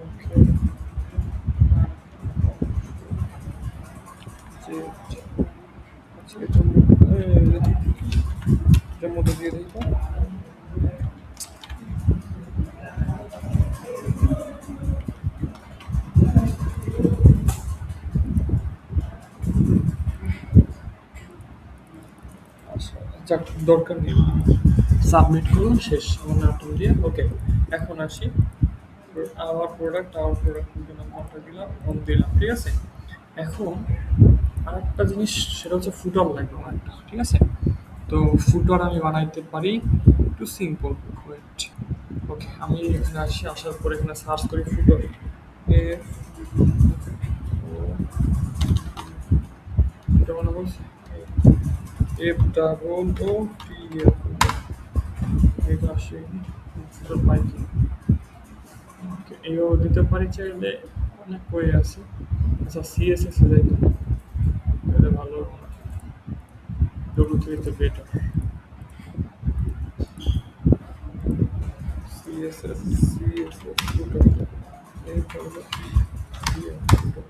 ওকে, যে আচ্ছা, এটার মধ্যে দিয়ে দিই তো। আচ্ছা, যাক, দরকার নেই, সাবমিট করুন, শেষ আমার নামটা দিয়ে। ওকে, এখন আসি, আওয়ার প্রোডাক্ট দিলাম, কন্ট্যাক্ট দিলাম, ফোন দিলাম, ঠিক আছে। এখন আরেকটা জিনিস, সেটা হচ্ছে ফুটার লাগবে আমার একটা, ঠিক আছে। তো ফুটার আমি বানাইতে পারি একটু সিম্পল, ওয়েট। ওকে, আমি এখানে আসি, আসার পর এখানে সার্চ করি ফুটার, এফ এটা মনে বলছি, F double O T F, এটা আসি ফুটার পাইকি। ওকে, এইভাবে দিতে পারি চাইলে, অনেক বই আছে। আচ্ছা, সিএসএস এ যাই তো, এটা ভালো, ডব্লিউ3 বেটার। সিএসএস, সিএসএস ফুটার, এই করবো সিএস ফুটার।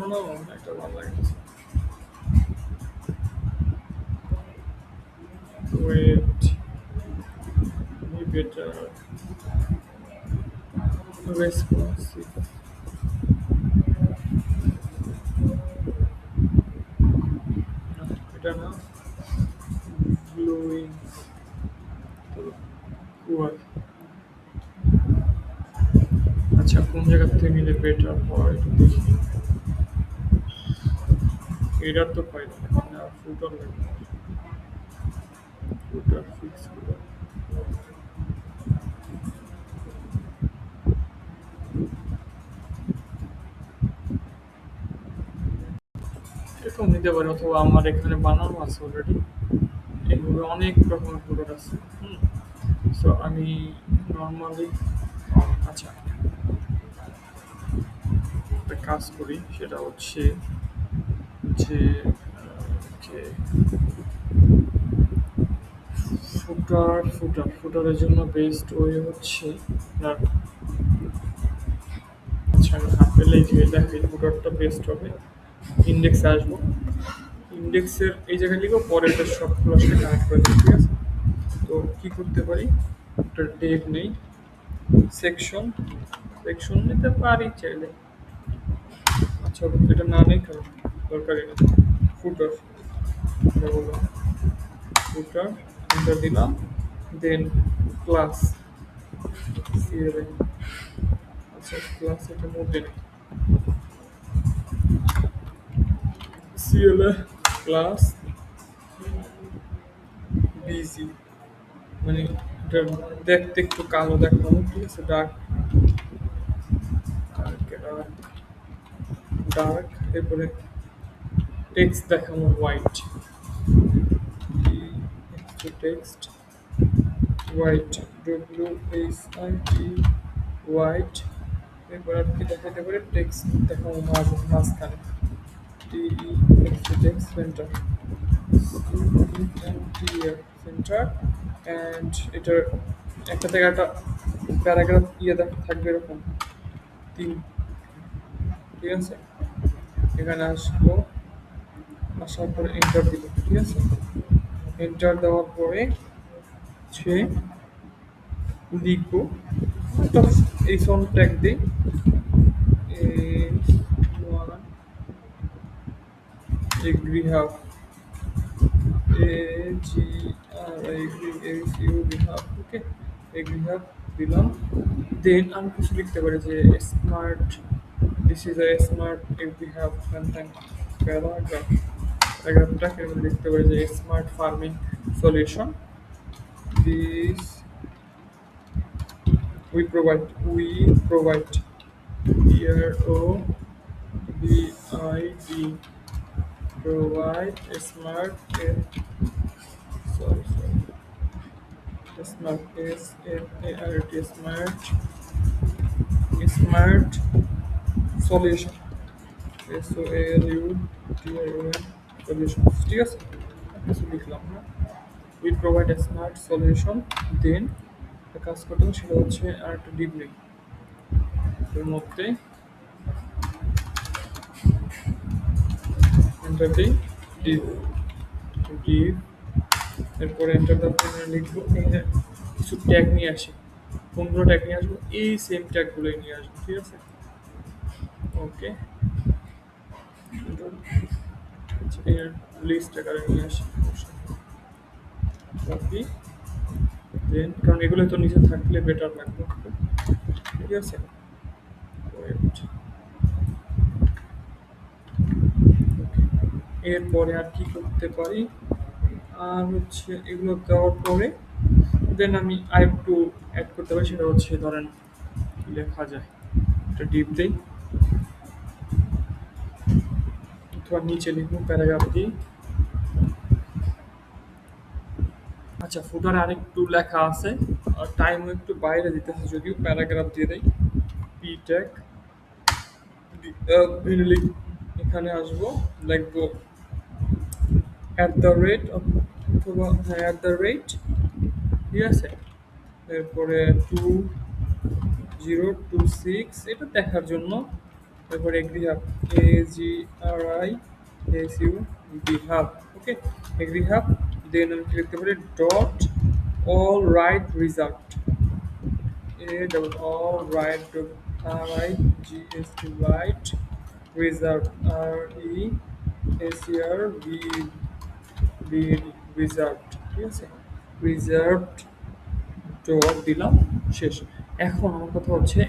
না এটা ভালো লাগে ওয়েট বেটার রেসপন্সিভ এটা না গ্লোয়িং পুয়ার আচ্ছা কোন জায়গা থেকে নিলে বেটার হয় একটু দেখি এটার তো পাই না ফুটার লাগবে ফুটার ফিক্স করে এরকম নিতে পারি অথবা আমার এখানে বানানো আছে অলরেডি এগুলো অনেক রকমের ফুটার আছে হুম সো আমি নর্মালি আচ্ছা একটা কাজ করি সেটা হচ্ছে যে যে ফুটারের জন্য বেস্ট ওয়ে হচ্ছে আপনার আচ্ছা আমি পেলেই যে দেখি ফুটারটা বেস্ট হবে ইন্ডেক্সে আসবো ইন্ডেক্সের এই জায়গায় লিখো পরেরটা সবগুলো আসলে কানেক্ট করে দিই ঠিক আছে তো কি করতে পারি একটা ডেট নেই সেকশন সেকশন নিতে পারি চাইলে আচ্ছা এটা না নেই কারণ দরকারই না ফুটার এটা বললাম ফুটার এন্টার দিলাম দেন ক্লাস সিএলএ আচ্ছা ক্লাস এটা মধ্যে নেই সিএলএ ক্লাস বিজি মানে এটা দেখতে একটু কালো দেখানো ঠিক আছে ডার্ক ডার্ক ডার্ক এরপরে টেক্সট দেখানো white text white WHIT white এরপর আর কি দেখাতে পারে টেক্সট দেখানো মাঝখানে টেক্সট সেন্টার সেন্টার অ্যান্ড এটার একটা থেকে একটা প্যারাগ্রাফ থাকবে এরকম তিন ঠিক আছে এখানে আসবো আসার পরে এন্টার দিব ঠিক আছে এন্টার দেওয়ার পরে সে লিখবো একটা এই সন ট্যাগ দিই agri hub agri hub okay agri hub দিলাম দেন আমি কিছু লিখতে পারি যে smart this is a smart agri hub paragraph প্যারাগ্রাফটাকে আমি লিখতে পারি যে smart farming solution this we provide PROVID provide a smart smart smart solution SOLUTION solution ঠিক আছে কিছু লিখলাম না we provide a smart solution then একটা কাজ করতে হবে সেটা হচ্ছে আর একটা ডিপ নেই এর মধ্যে এন্টার দিই ডিপ ডিপ এরপরে এন্টার দেওয়ার পরে লিখবো এখানে কিছু ট্যাগ নিয়ে আসি 15 ট্যাগ নিয়ে আসবো এই সেম ট্যাগগুলোই নিয়ে আসবো ঠিক আছে ওকে এর লিস্ট আকারে নিয়ে আসি কপি দেন কারণ এগুলো তো নিচে থাকলে বেটার লাগবে ঠিক আছে ওয়েট এরপরে আর কি করতে পারি আর হচ্ছে এগুলো দেওয়ার পরে দেন আমি আরেকটু অ্যাড করতে পারি সেটা হচ্ছে ধরেন কি লেখা যায় একটা ডিপ দেই অথবা নিচে লিখবো প্যারাগ্রাফ দিই আচ্ছা ফুটারে আরেকটু লেখা আছে আর টাইমও একটু বাইরে দিতেছে যদিও প্যারাগ্রাফ দিয়ে দেই পি ট্যাগ এখানে আসবো লিখবো অ্যাট দ্য রেট অথবা হ্যাঁ অ্যাট দ্য রেট ঠিক আছে এরপরে 2026 এটা দেখার জন্য তারপর agri hub, A G R I S U B hub. Okay, agri hub. Then আমি কি লিখতে পারি, dot all right result, A double all right, R I G S T right, reserve R E S R B B, reserved. ঠিক আছে, রিজার্ভড ডট দিলাম, শেষ। এখন আমার কথা হচ্ছে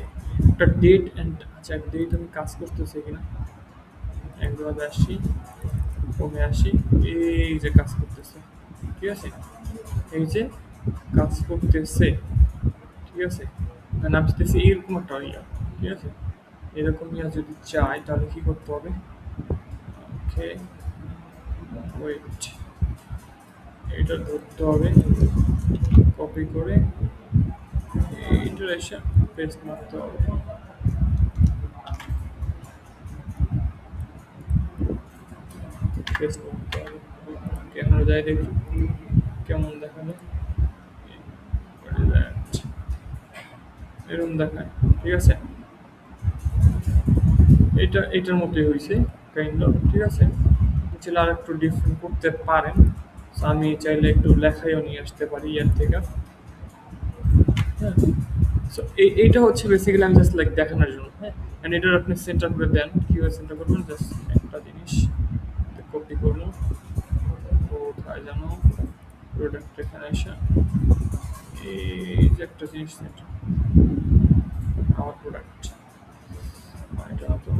একটা ডেট অ্যান্ড, আচ্ছা ডেট আমি কাজ করতেছি কিনা, একভাবে আসি, কমে আসি, এই যে কাজ করতেছে। ঠিক আছে, এই যে কাজ করতেছে। ঠিক আছে, মানে আমি চাইতেছি এরকম একটা ইয়া। ঠিক আছে, এরকম ইয়া যদি চাই তাহলে কি করতে হবে, ওকে ওয়েট, এটা ধরতে হবে, কপি করে এইটা এসে পেস্ট মারতে হবে। পেস্ট করতে হবে, ক্যামেরা যায় দেখি কেমন দেখাবে, এরকম দেখায়। ঠিক আছে, এটার মতোই হয়েছে কাইন্ড অফ। ঠিক আছে, চাইলে আর একটু ডিফারেন্ট করতে পারেন। So, আমি চাইলে একটু লেখাইও নিয়ে আসতে পারি ইয়ার থেকে। হ্যাঁ, সো এইটা হচ্ছে বেসিক্যালি আমি জাস্ট লাইক দেখানোর জন্য। হ্যাঁ, এন্ড এটার আপনি সেন্টার করে দেন, কিভাবে সেন্টার করবেন, জাস্ট একটা জিনিস কপি করবো, কোথায় জানো, প্রোডাক্ট এখানে এসে এই যে একটা জিনিস সেন্টার, আমার প্রোডাক্ট, এটা না তো,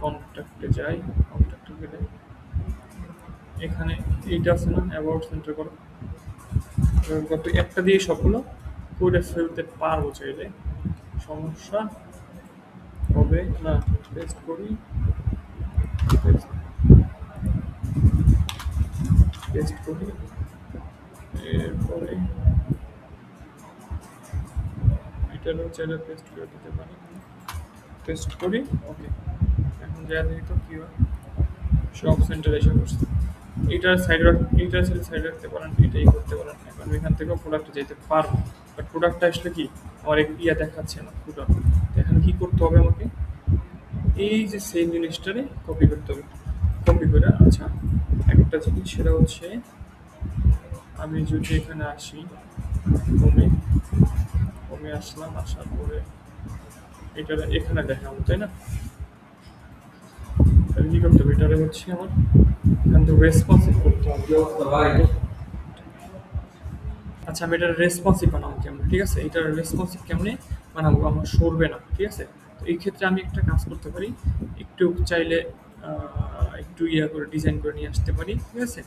কন্ট্যাক্টে যাই, কন্ট্যাক্টে গেলে এখানে এইটা আছে না, অ্যাবাউট সেন্টার করো, গত একটা দিয়ে সবগুলো করে ফেলতে পারবো চাইলে, সমস্যা হবে না। টেস্ট করি, টেস্ট টেস্ট করি, এরপরে এটারও চাইলে টেস্ট করে দিতে পারি, টেস্ট করি। ওকে, এখন যা দেখি তো কী হয়, সব সেন্টার এসে বসছে। এইটার সাইড এইটার সাথে সাইড রাখতে পারেন, এটাই করতে পারেন। এখন আমি এখান থেকেও প্রোডাক্টে যেতে পারবো, বাট প্রোডাক্টটা আসলে কি আমার ইয়া দেখাচ্ছে না, প্রোডাক্ট। এখানে কী করতে হবে আমাকে, এই যে সেম জিনিসটারে কপি করতে হবে, কপি করে। আচ্ছা, একটা জিনিস সেটা হচ্ছে আমি যদি এখানে আসি, কমে কমে আসলাম, আসার পরে এটা এখানে দেখাবো, তাই না? তাহলে কী করতে হবে, এটারে হচ্ছে আমার এখান থেকে রেসপন্সিভ করতে হবে। আচ্ছা, আমি এটা রেসপন্সিভ বানাবো কেমন? ঠিক আছে, এটা রেসপন্সিভ কেমনে বানাবো, আমার সরবে না। ঠিক আছে, তো এই ক্ষেত্রে আমি একটা কাজ করতে পারি, একটু চাইলে একটু ইয়া করে ডিজাইন করে নিয়ে আসতে পারি। ঠিক আছে,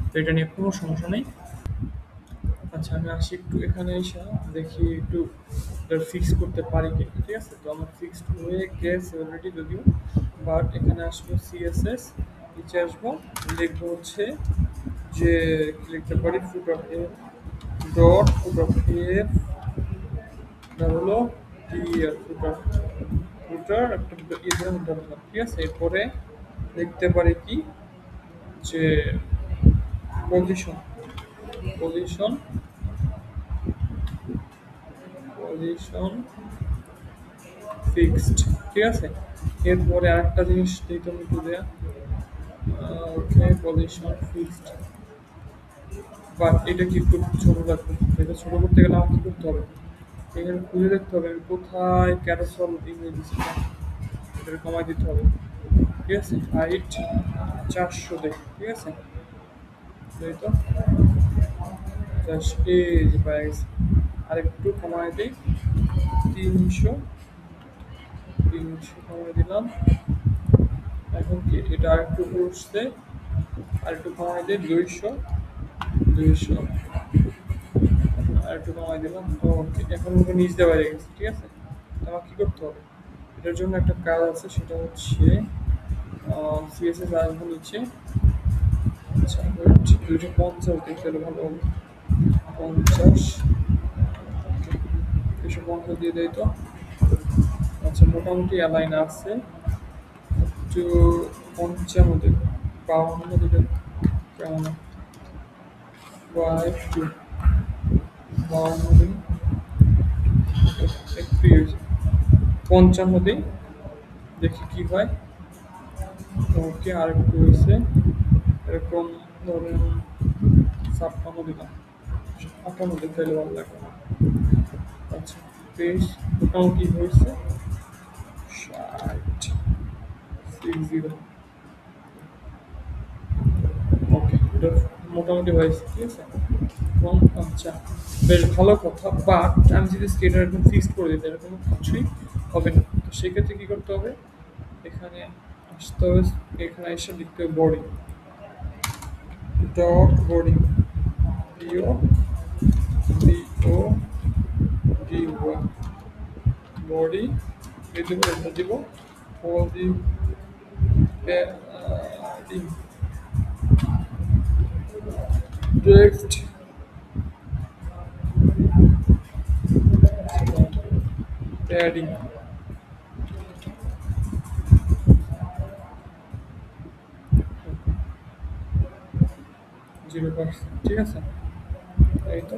তো এটা নিয়ে কোনো সমস্যা নেই। আচ্ছা, আমি আসি একটু এখানে এসে দেখি একটু ফিক্স করতে পারি কি। ঠিক আছে, তো আমার ফিক্সড হয়ে গেছে অলরেডি যদিও, বাট এখানে আসবো সিএসএস, নিচে আসবো, লিখবো হচ্ছে যে কি লিখতে পারি, foot of A dot foot of এর, এটা হলো টিআর, ফুটার, ফুটার একটা ইয়ে দিলাম। ঠিক আছে, এরপরে লিখতে পারি কি, যে পজিশন, পজিশন, পজিশন ফিক্সড। ঠিক আছে, এরপরে আরেকটা জিনিস দিতে হবে একটু দেয়া, ওকে পজিশন ফিক্সড, বাট এটা কি একটু ছোট রাখবো। এটা ছোট করতে গেলে আমার কি করতে হবে, এখানে খুঁজে দেখতে হবে আমি কোথায় ক্যারোসল ইমেজ, এটা কমাই দিতে হবে। ঠিক আছে, হাইট 400 দেখ। ঠিক আছে, তাই তো, এই যে পাই গেছে, আর একটু কমাই দিই, 300, 300 কমাই দিলাম। এখন কি এটা আর একটু উঠছে, আর একটু কমাই দিই, 200, 200 আর একটু কমাই দিলাম। ওকে, এখন ওকে নিচ দিয়ে বাইরে গেছে। ঠিক আছে, তো আমার কী করতে হবে, এটার জন্য একটা কাজ আছে, সেটা হচ্ছে সিএসএস আসবো নিচে। আচ্ছা, 250 দেখতে হলে ভালো হবে, 50, 250 দিয়ে দেয় তো। আচ্ছা, মোটামুটি অ্যালাইন আছে, একটু 55 দিন, 52 দিলে কেমন হয়, বা একটু 52 দিন একটু হয়েছে। 55 দিই, দেখি কি হয়। ওকে, আর একটু হয়েছে, এরকম ধরেন 56 দিলাম, 58 দিতে চাইলে ভালো লাগবে না। আচ্ছা, বেশ, মোটামুটি হয়েছে 60, 60। ওকে, এটা মোটামুটি হয়েছে, ঠিক আছে। এবং আচ্ছা, বেশ ভালো কথা, বাট আমি যদি স্কেটার একদম ফিক্সড করে দিই তাহলে কোনো কিছুই হবে না। তো সেক্ষেত্রে কী করতে হবে, এখানে আসতে হবে, এখানে এসে লিখতে হবে body dot body, B O B O D Y, body এই দেবো, এটা দিব বডি প্যাডিং, টেক্সট প্যাডিং 0%, ঠিক আছে। এই তো,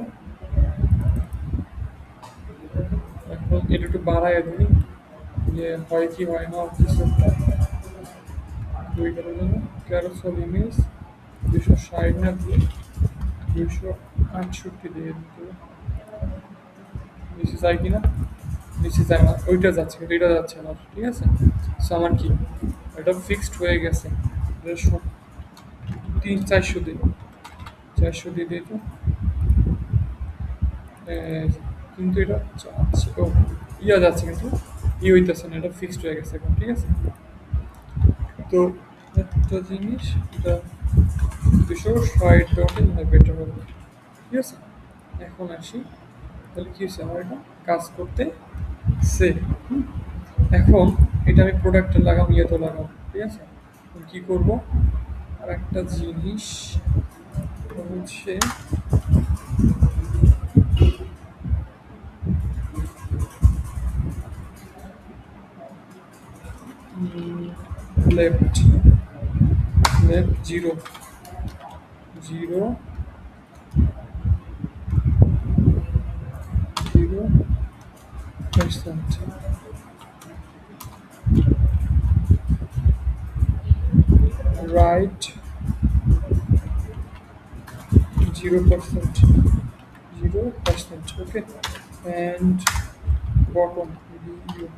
এখন এটা একটু বাড়ায় দিই, যে হয় কি হয় না কিছু একটা। দুই গেল যেন, ক্যারোসেল ইমেজ 260 না দিয়ে 268 দিয়ে দিতে হবে। নিচে যায় কিনা, নিচে যায় না, ওইটা যাচ্ছে কিন্তু এটা যাচ্ছে না, ঠিক আছে। সো আমার কি, এটা ফিক্সড হয়ে গেছে, এটা 400 দিন, 400 দিয়ে দিই তো। কিন্তু এটা যাচ্ছে, ও ইয়া যাচ্ছে কিন্তু ই হইতেছে না, এটা ফিক্সড হয়ে গেছে এখন, ঠিক আছে। তো একটা জিনিস, এটা 260 বেটার হবে, ঠিক আছে। এখন আসি, তাহলে কি হচ্ছে আমার এটা কাজ করতে সে। এখন এটা আমি প্রোডাক্টে লাগাম, ইয়েতে লাগাম, ঠিক আছে। এখন কি করব, আর একটা জিনিস হচ্ছে left, left zero, zero, zero percent, right 0%, 0%, okay, and bottom video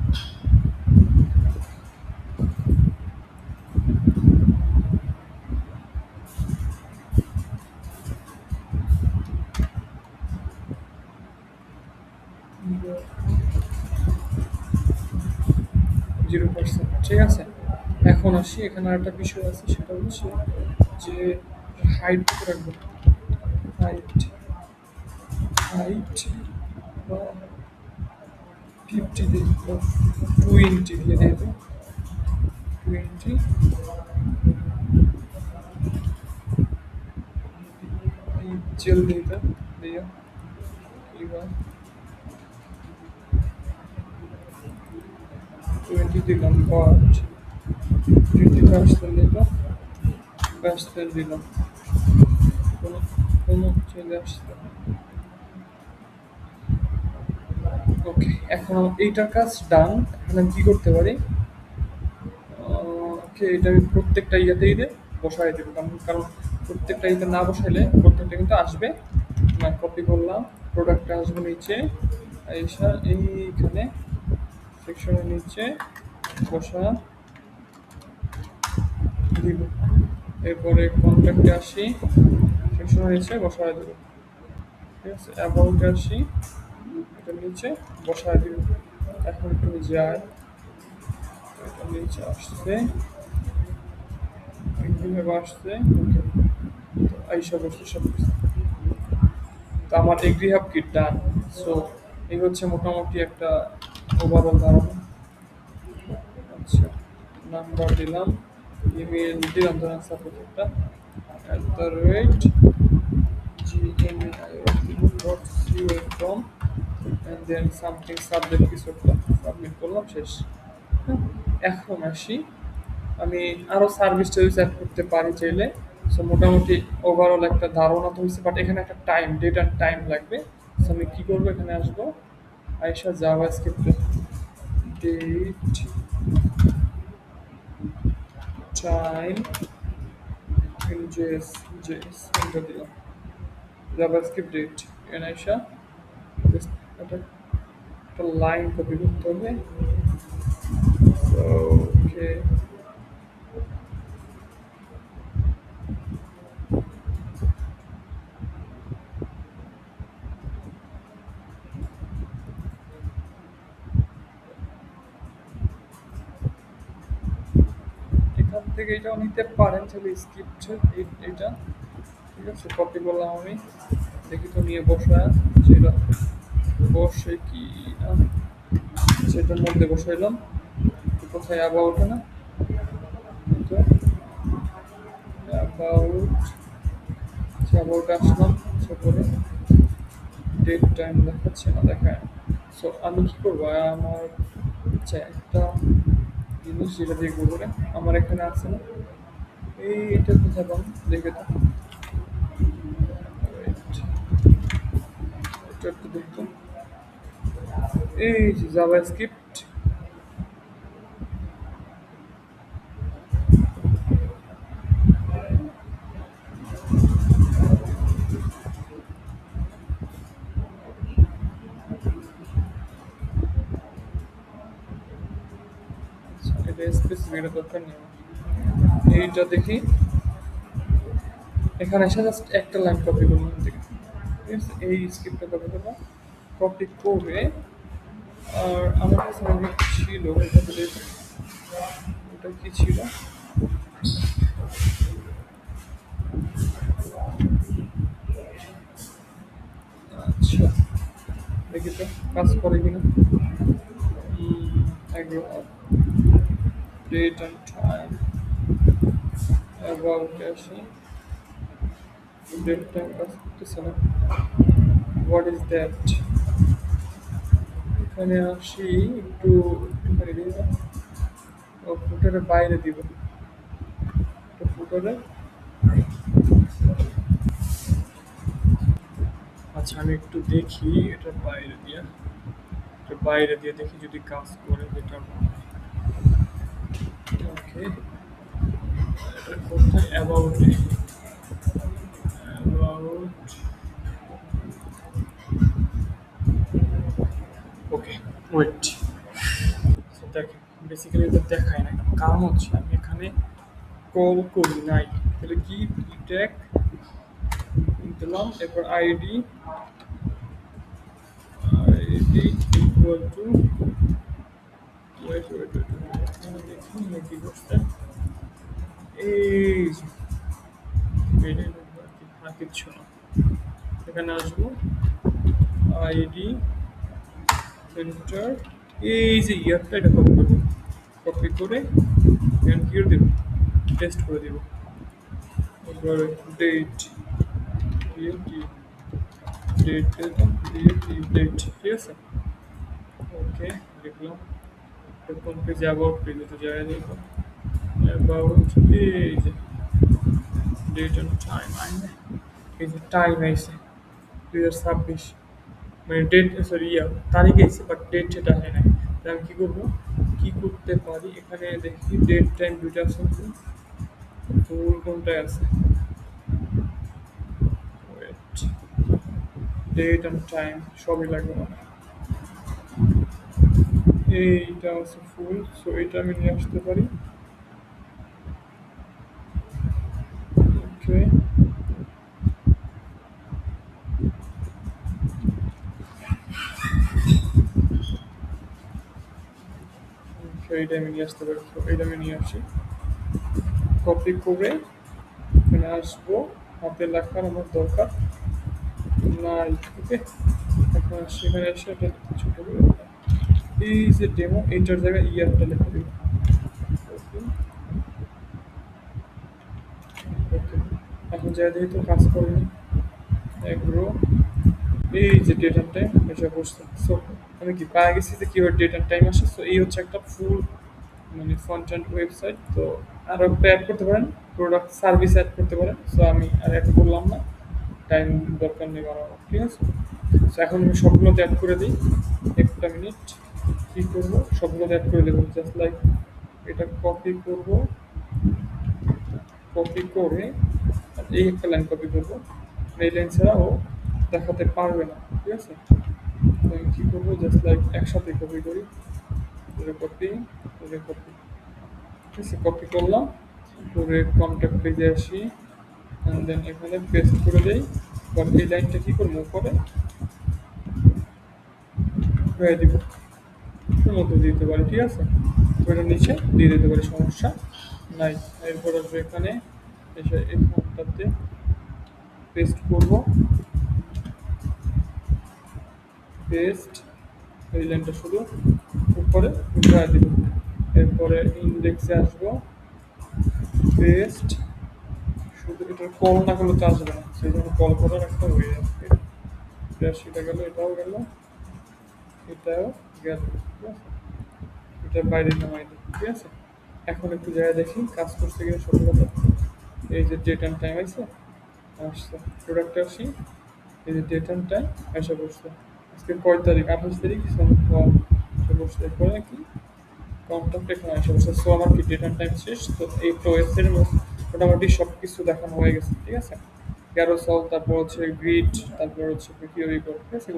0%, ঠিক আছে। এখন আসি, এখানে একটা বিষয় আছে, সেটা হচ্ছে যে হাইট কত রাখবো, হাইট, হাইট 50 দিয়ে 20 দিয়ে দিয়ে দেবো, 20 পিক্সেল দিয়ে দাও, দিয়ে কি হয় 20 দিলাম, বাট 20 পার্সেন্ট দিলাম, পার্সেন্ট দিলাম, কোনো কোনো চলে আসছে। ওকে, এখন এইটার কাজ ডান। এখন আমি কি করতে পারি, ওকে, এটা আমি প্রত্যেকটা ইয়েতেই বসাই দেবো, কারণ কারণ প্রত্যেকটা ইয়েতে না বসাইলে প্রত্যেকটা কিন্তু আসবে না। কপি করলাম, প্রোডাক্টটা আসবে নিচে, এইসা এইখানে সেকশনের নিচে বসা দিব। এরপরে কন্ট্যাক্টে আসি, সেকশনের নিচে বসায় দেবো, ঠিক আছে। অ্যাবাউটে আসি, এটার নিচে বসায় দিব। এখন একটু যাই, এটা নিচে আসছে, এইভাবে আসছে, ওকে, এইসব বস্তু সব কিছু। তো আমার এগ্রি হাব কিট ডান। সো এই হচ্ছে মোটামুটি একটা ওভারঅল ধারণা। আচ্ছা, নাম্বার দিলাম, ইমেল দিলাম, ধরেন সাপোজ একটা @gmail.com, and then something subject কিছু একটা সাবমিট করলাম, শেষ। হ্যাঁ, এখন আসি, আমি আরও সার্ভিস টার্ভিস অ্যাড করতে পারি চাইলে। সো মোটামুটি ওভারঅল একটা ধারণা তো হয়েছে, বাট এখানে একটা টাইম, ডেট অ্যান্ড টাইম লাগবে। সো আমি কী করবো, এখানে আসবো, আইসা জাভা স্ক্রিপ্টে date time in JS enter দিলাম জাভাস্ক্রিপ্ট ডেট এখানে আসা just একটা একটা লাইন কপি করতে হবে ওকে এখান থেকে এটাও নিতে পারেন তাহলে স্ক্রিপ্ট এটা ঠিক আছে কপি করলাম আমি দেখি তো নিয়ে বসা সেটা বসে কি না সেটার মধ্যে বসাইলাম কোথায় অ্যাবাউট না তো অ্যাবাউট অ্যাবাউট আসলাম তারপরে ডেট টাইম দেখাচ্ছে না দেখায় সো আমি কি করবো আমার আচ্ছা একটা জিনিস যেটা দিয়ে করবো না আমার এখানে আছে না এইটা কোথায় পাবো দেখে তো এটা একটু দেখতো এই যে জাভাস্ক্রিপ্ট এটা স্পেসিফিক দরকার নেই এইটা দেখি এখানে এসে জাস্ট একটা লাইন কপি করলাম দেখি ঠিক আছে এই স্ক্রিপ্টটা কপি করলাম কপি করে আর আমার কাছে অনেক ছিল এটা তো দেখি ওটা কি ছিল আচ্ছা দেখি তো কাজ করে কিনা এগুলো ডেট অ্যান্ড টাইম অ্যাবাউট আসি ডেট টাইম কাজ করতেছে না হোয়াট ইজ দ্যাট এখানে আসি একটুখানি দিয়ে দাও ও ফুটারের বাইরে দিব তো ফুটারে আচ্ছা আমি একটু দেখি এটা বাইরে দিয়ে দেখি যদি কাজ করে যেটা ওকে এটা কোথায় about about okay wait so দেখেন বেসিক্যালি এটা দেখায় না কারণ হচ্ছে আমি এখানে কল করি নাই তাহলে কি ট্যাগ দিলাম এরপর আইডি ইকুয়াল টু ওয়েট দেখি কি করছে এই কিচ্ছু না এখানে আসবো আইডি সেন্টার এই যে ইয়ারটা এটা কপি করে এখানে কি করে দেবো টেস্ট করে দেবো এবার ডেট ডেট ডেট ঠিক আছে ওকে লিখলাম কোন পেজে অ্যাবাউট পেজে তো জায়গায় লিখবো অ্যাবাউট এই যে ডেট অ্যান্ড টাইম আইনে এই যে টাইম আইসে 2026 মানে ডেট সরি তারিখ আইসে বাট ডেট সেটা হয় না তাহলে আমি কী করবো কী করতে পারি এখানে দেখি ডেট টাইম দুইটা আছে ফুল কোনটায় আছে ওয়েট ডেট অ্যান্ড টাইম সবই লাগবে আমার এইটা আছে ফুল সো এটা আমি নিয়ে আসতে পারি ওকে এইটা আমি নিয়ে আসতে পারি তো এইটা আমি নিয়ে আসি কপি করে এখানে আসবো হাতে লেখার আমার দরকার নাই ওকে এখন সেখানে এসে এটা ছোট করে দিলাম। এই যে ডেমো এইটার জায়গায় ইয়ারটা লিখে দিব ওকে ওকে এখন যা দেখি তো কাজ করেনি এগ্রো এই যে ডেট অ্যান্ড টাইম এসে বসছে সো আমি কি পায়ে গেছি যে কীভাবে ডেট অ্যান্ড টাইম আসে সো এই হচ্ছে একটা ফুল মানে ফ্রন্ট এন্ড ওয়েবসাইট তো আরও একটা অ্যাড করতে পারেন প্রোডাক্ট সার্ভিস অ্যাড করতে পারেন সো আমি আর অ্যাড করলাম না টাইম দরকার নেই বাড়ানো ঠিক আছে সো এখন আমি সবগুলোতে অ্যাড করে দিই একটা মিনিট কি করবো সবগুলো অ্যাড করে দেবো জাস্ট লাইক এটা কপি করব, কপি করে আর এই একটা লাইন কপি করবো, এই লাইন ছাড়া ও দেখাতে পারবে না, ঠিক আছে। তো আমি কি করবো জাস্ট লাইক একসাথে কপি করি, করে কপি, করে কপি, ঠিক আছে। কপি করলাম, করে কন্ট্যাক্ট পেজে আসি, অ্যান্ড দেন এখানে পেস্ট করে দেই। এবার এই লাইনটা কি করবো করে হয়ে দিব, এর মধ্যে দিতে পারি, ঠিক আছে। ওইটার নিচে দিয়ে দিতে পারি, সমস্যা নাই। এরপর আসবে এখানে এসে এখানটাতে পেস্ট করব, পেস্ট, এই লাইনটা শুধু উপরে উঠে দিব। এরপরে ইন্ডেক্সে আসবো, পেস্ট, শুধু এটার কল না করলে তো আসবে না, সেই জন্য কল করার একটা হয়ে যাবে। সেটা গেল, এটাও গেল, এটাও গেল, ঠিক আছে। এটার বাইরে নামাই দিই, ঠিক আছে। এখন একটু জায়গায় দেখি কাজ করতে গিয়ে সফলতা। এই যে ডেট অ্যান্ড টাইম আছে, আসছে প্রোডাক্টে আসি, এই যে ডেট অ্যান্ড টাইম এসে বসছে। আজকে কয় তারিখ, 28 তারিখ, এসে বসছে। এরপরে কি কন্ট্যাক্ট এখানে এসে বসছে। সো আমার কি ডেট অ্যান্ড টাইম শেষ। তো এই তো ওয়েবসাইটের মোটামুটি সব কিছু দেখানো হয়ে গেছে, ঠিক আছে। ক্যারোসেল, তারপর হচ্ছে গ্রিড, তারপর হচ্ছে ভিডিও রিপোর্ট, ঠিক আছে।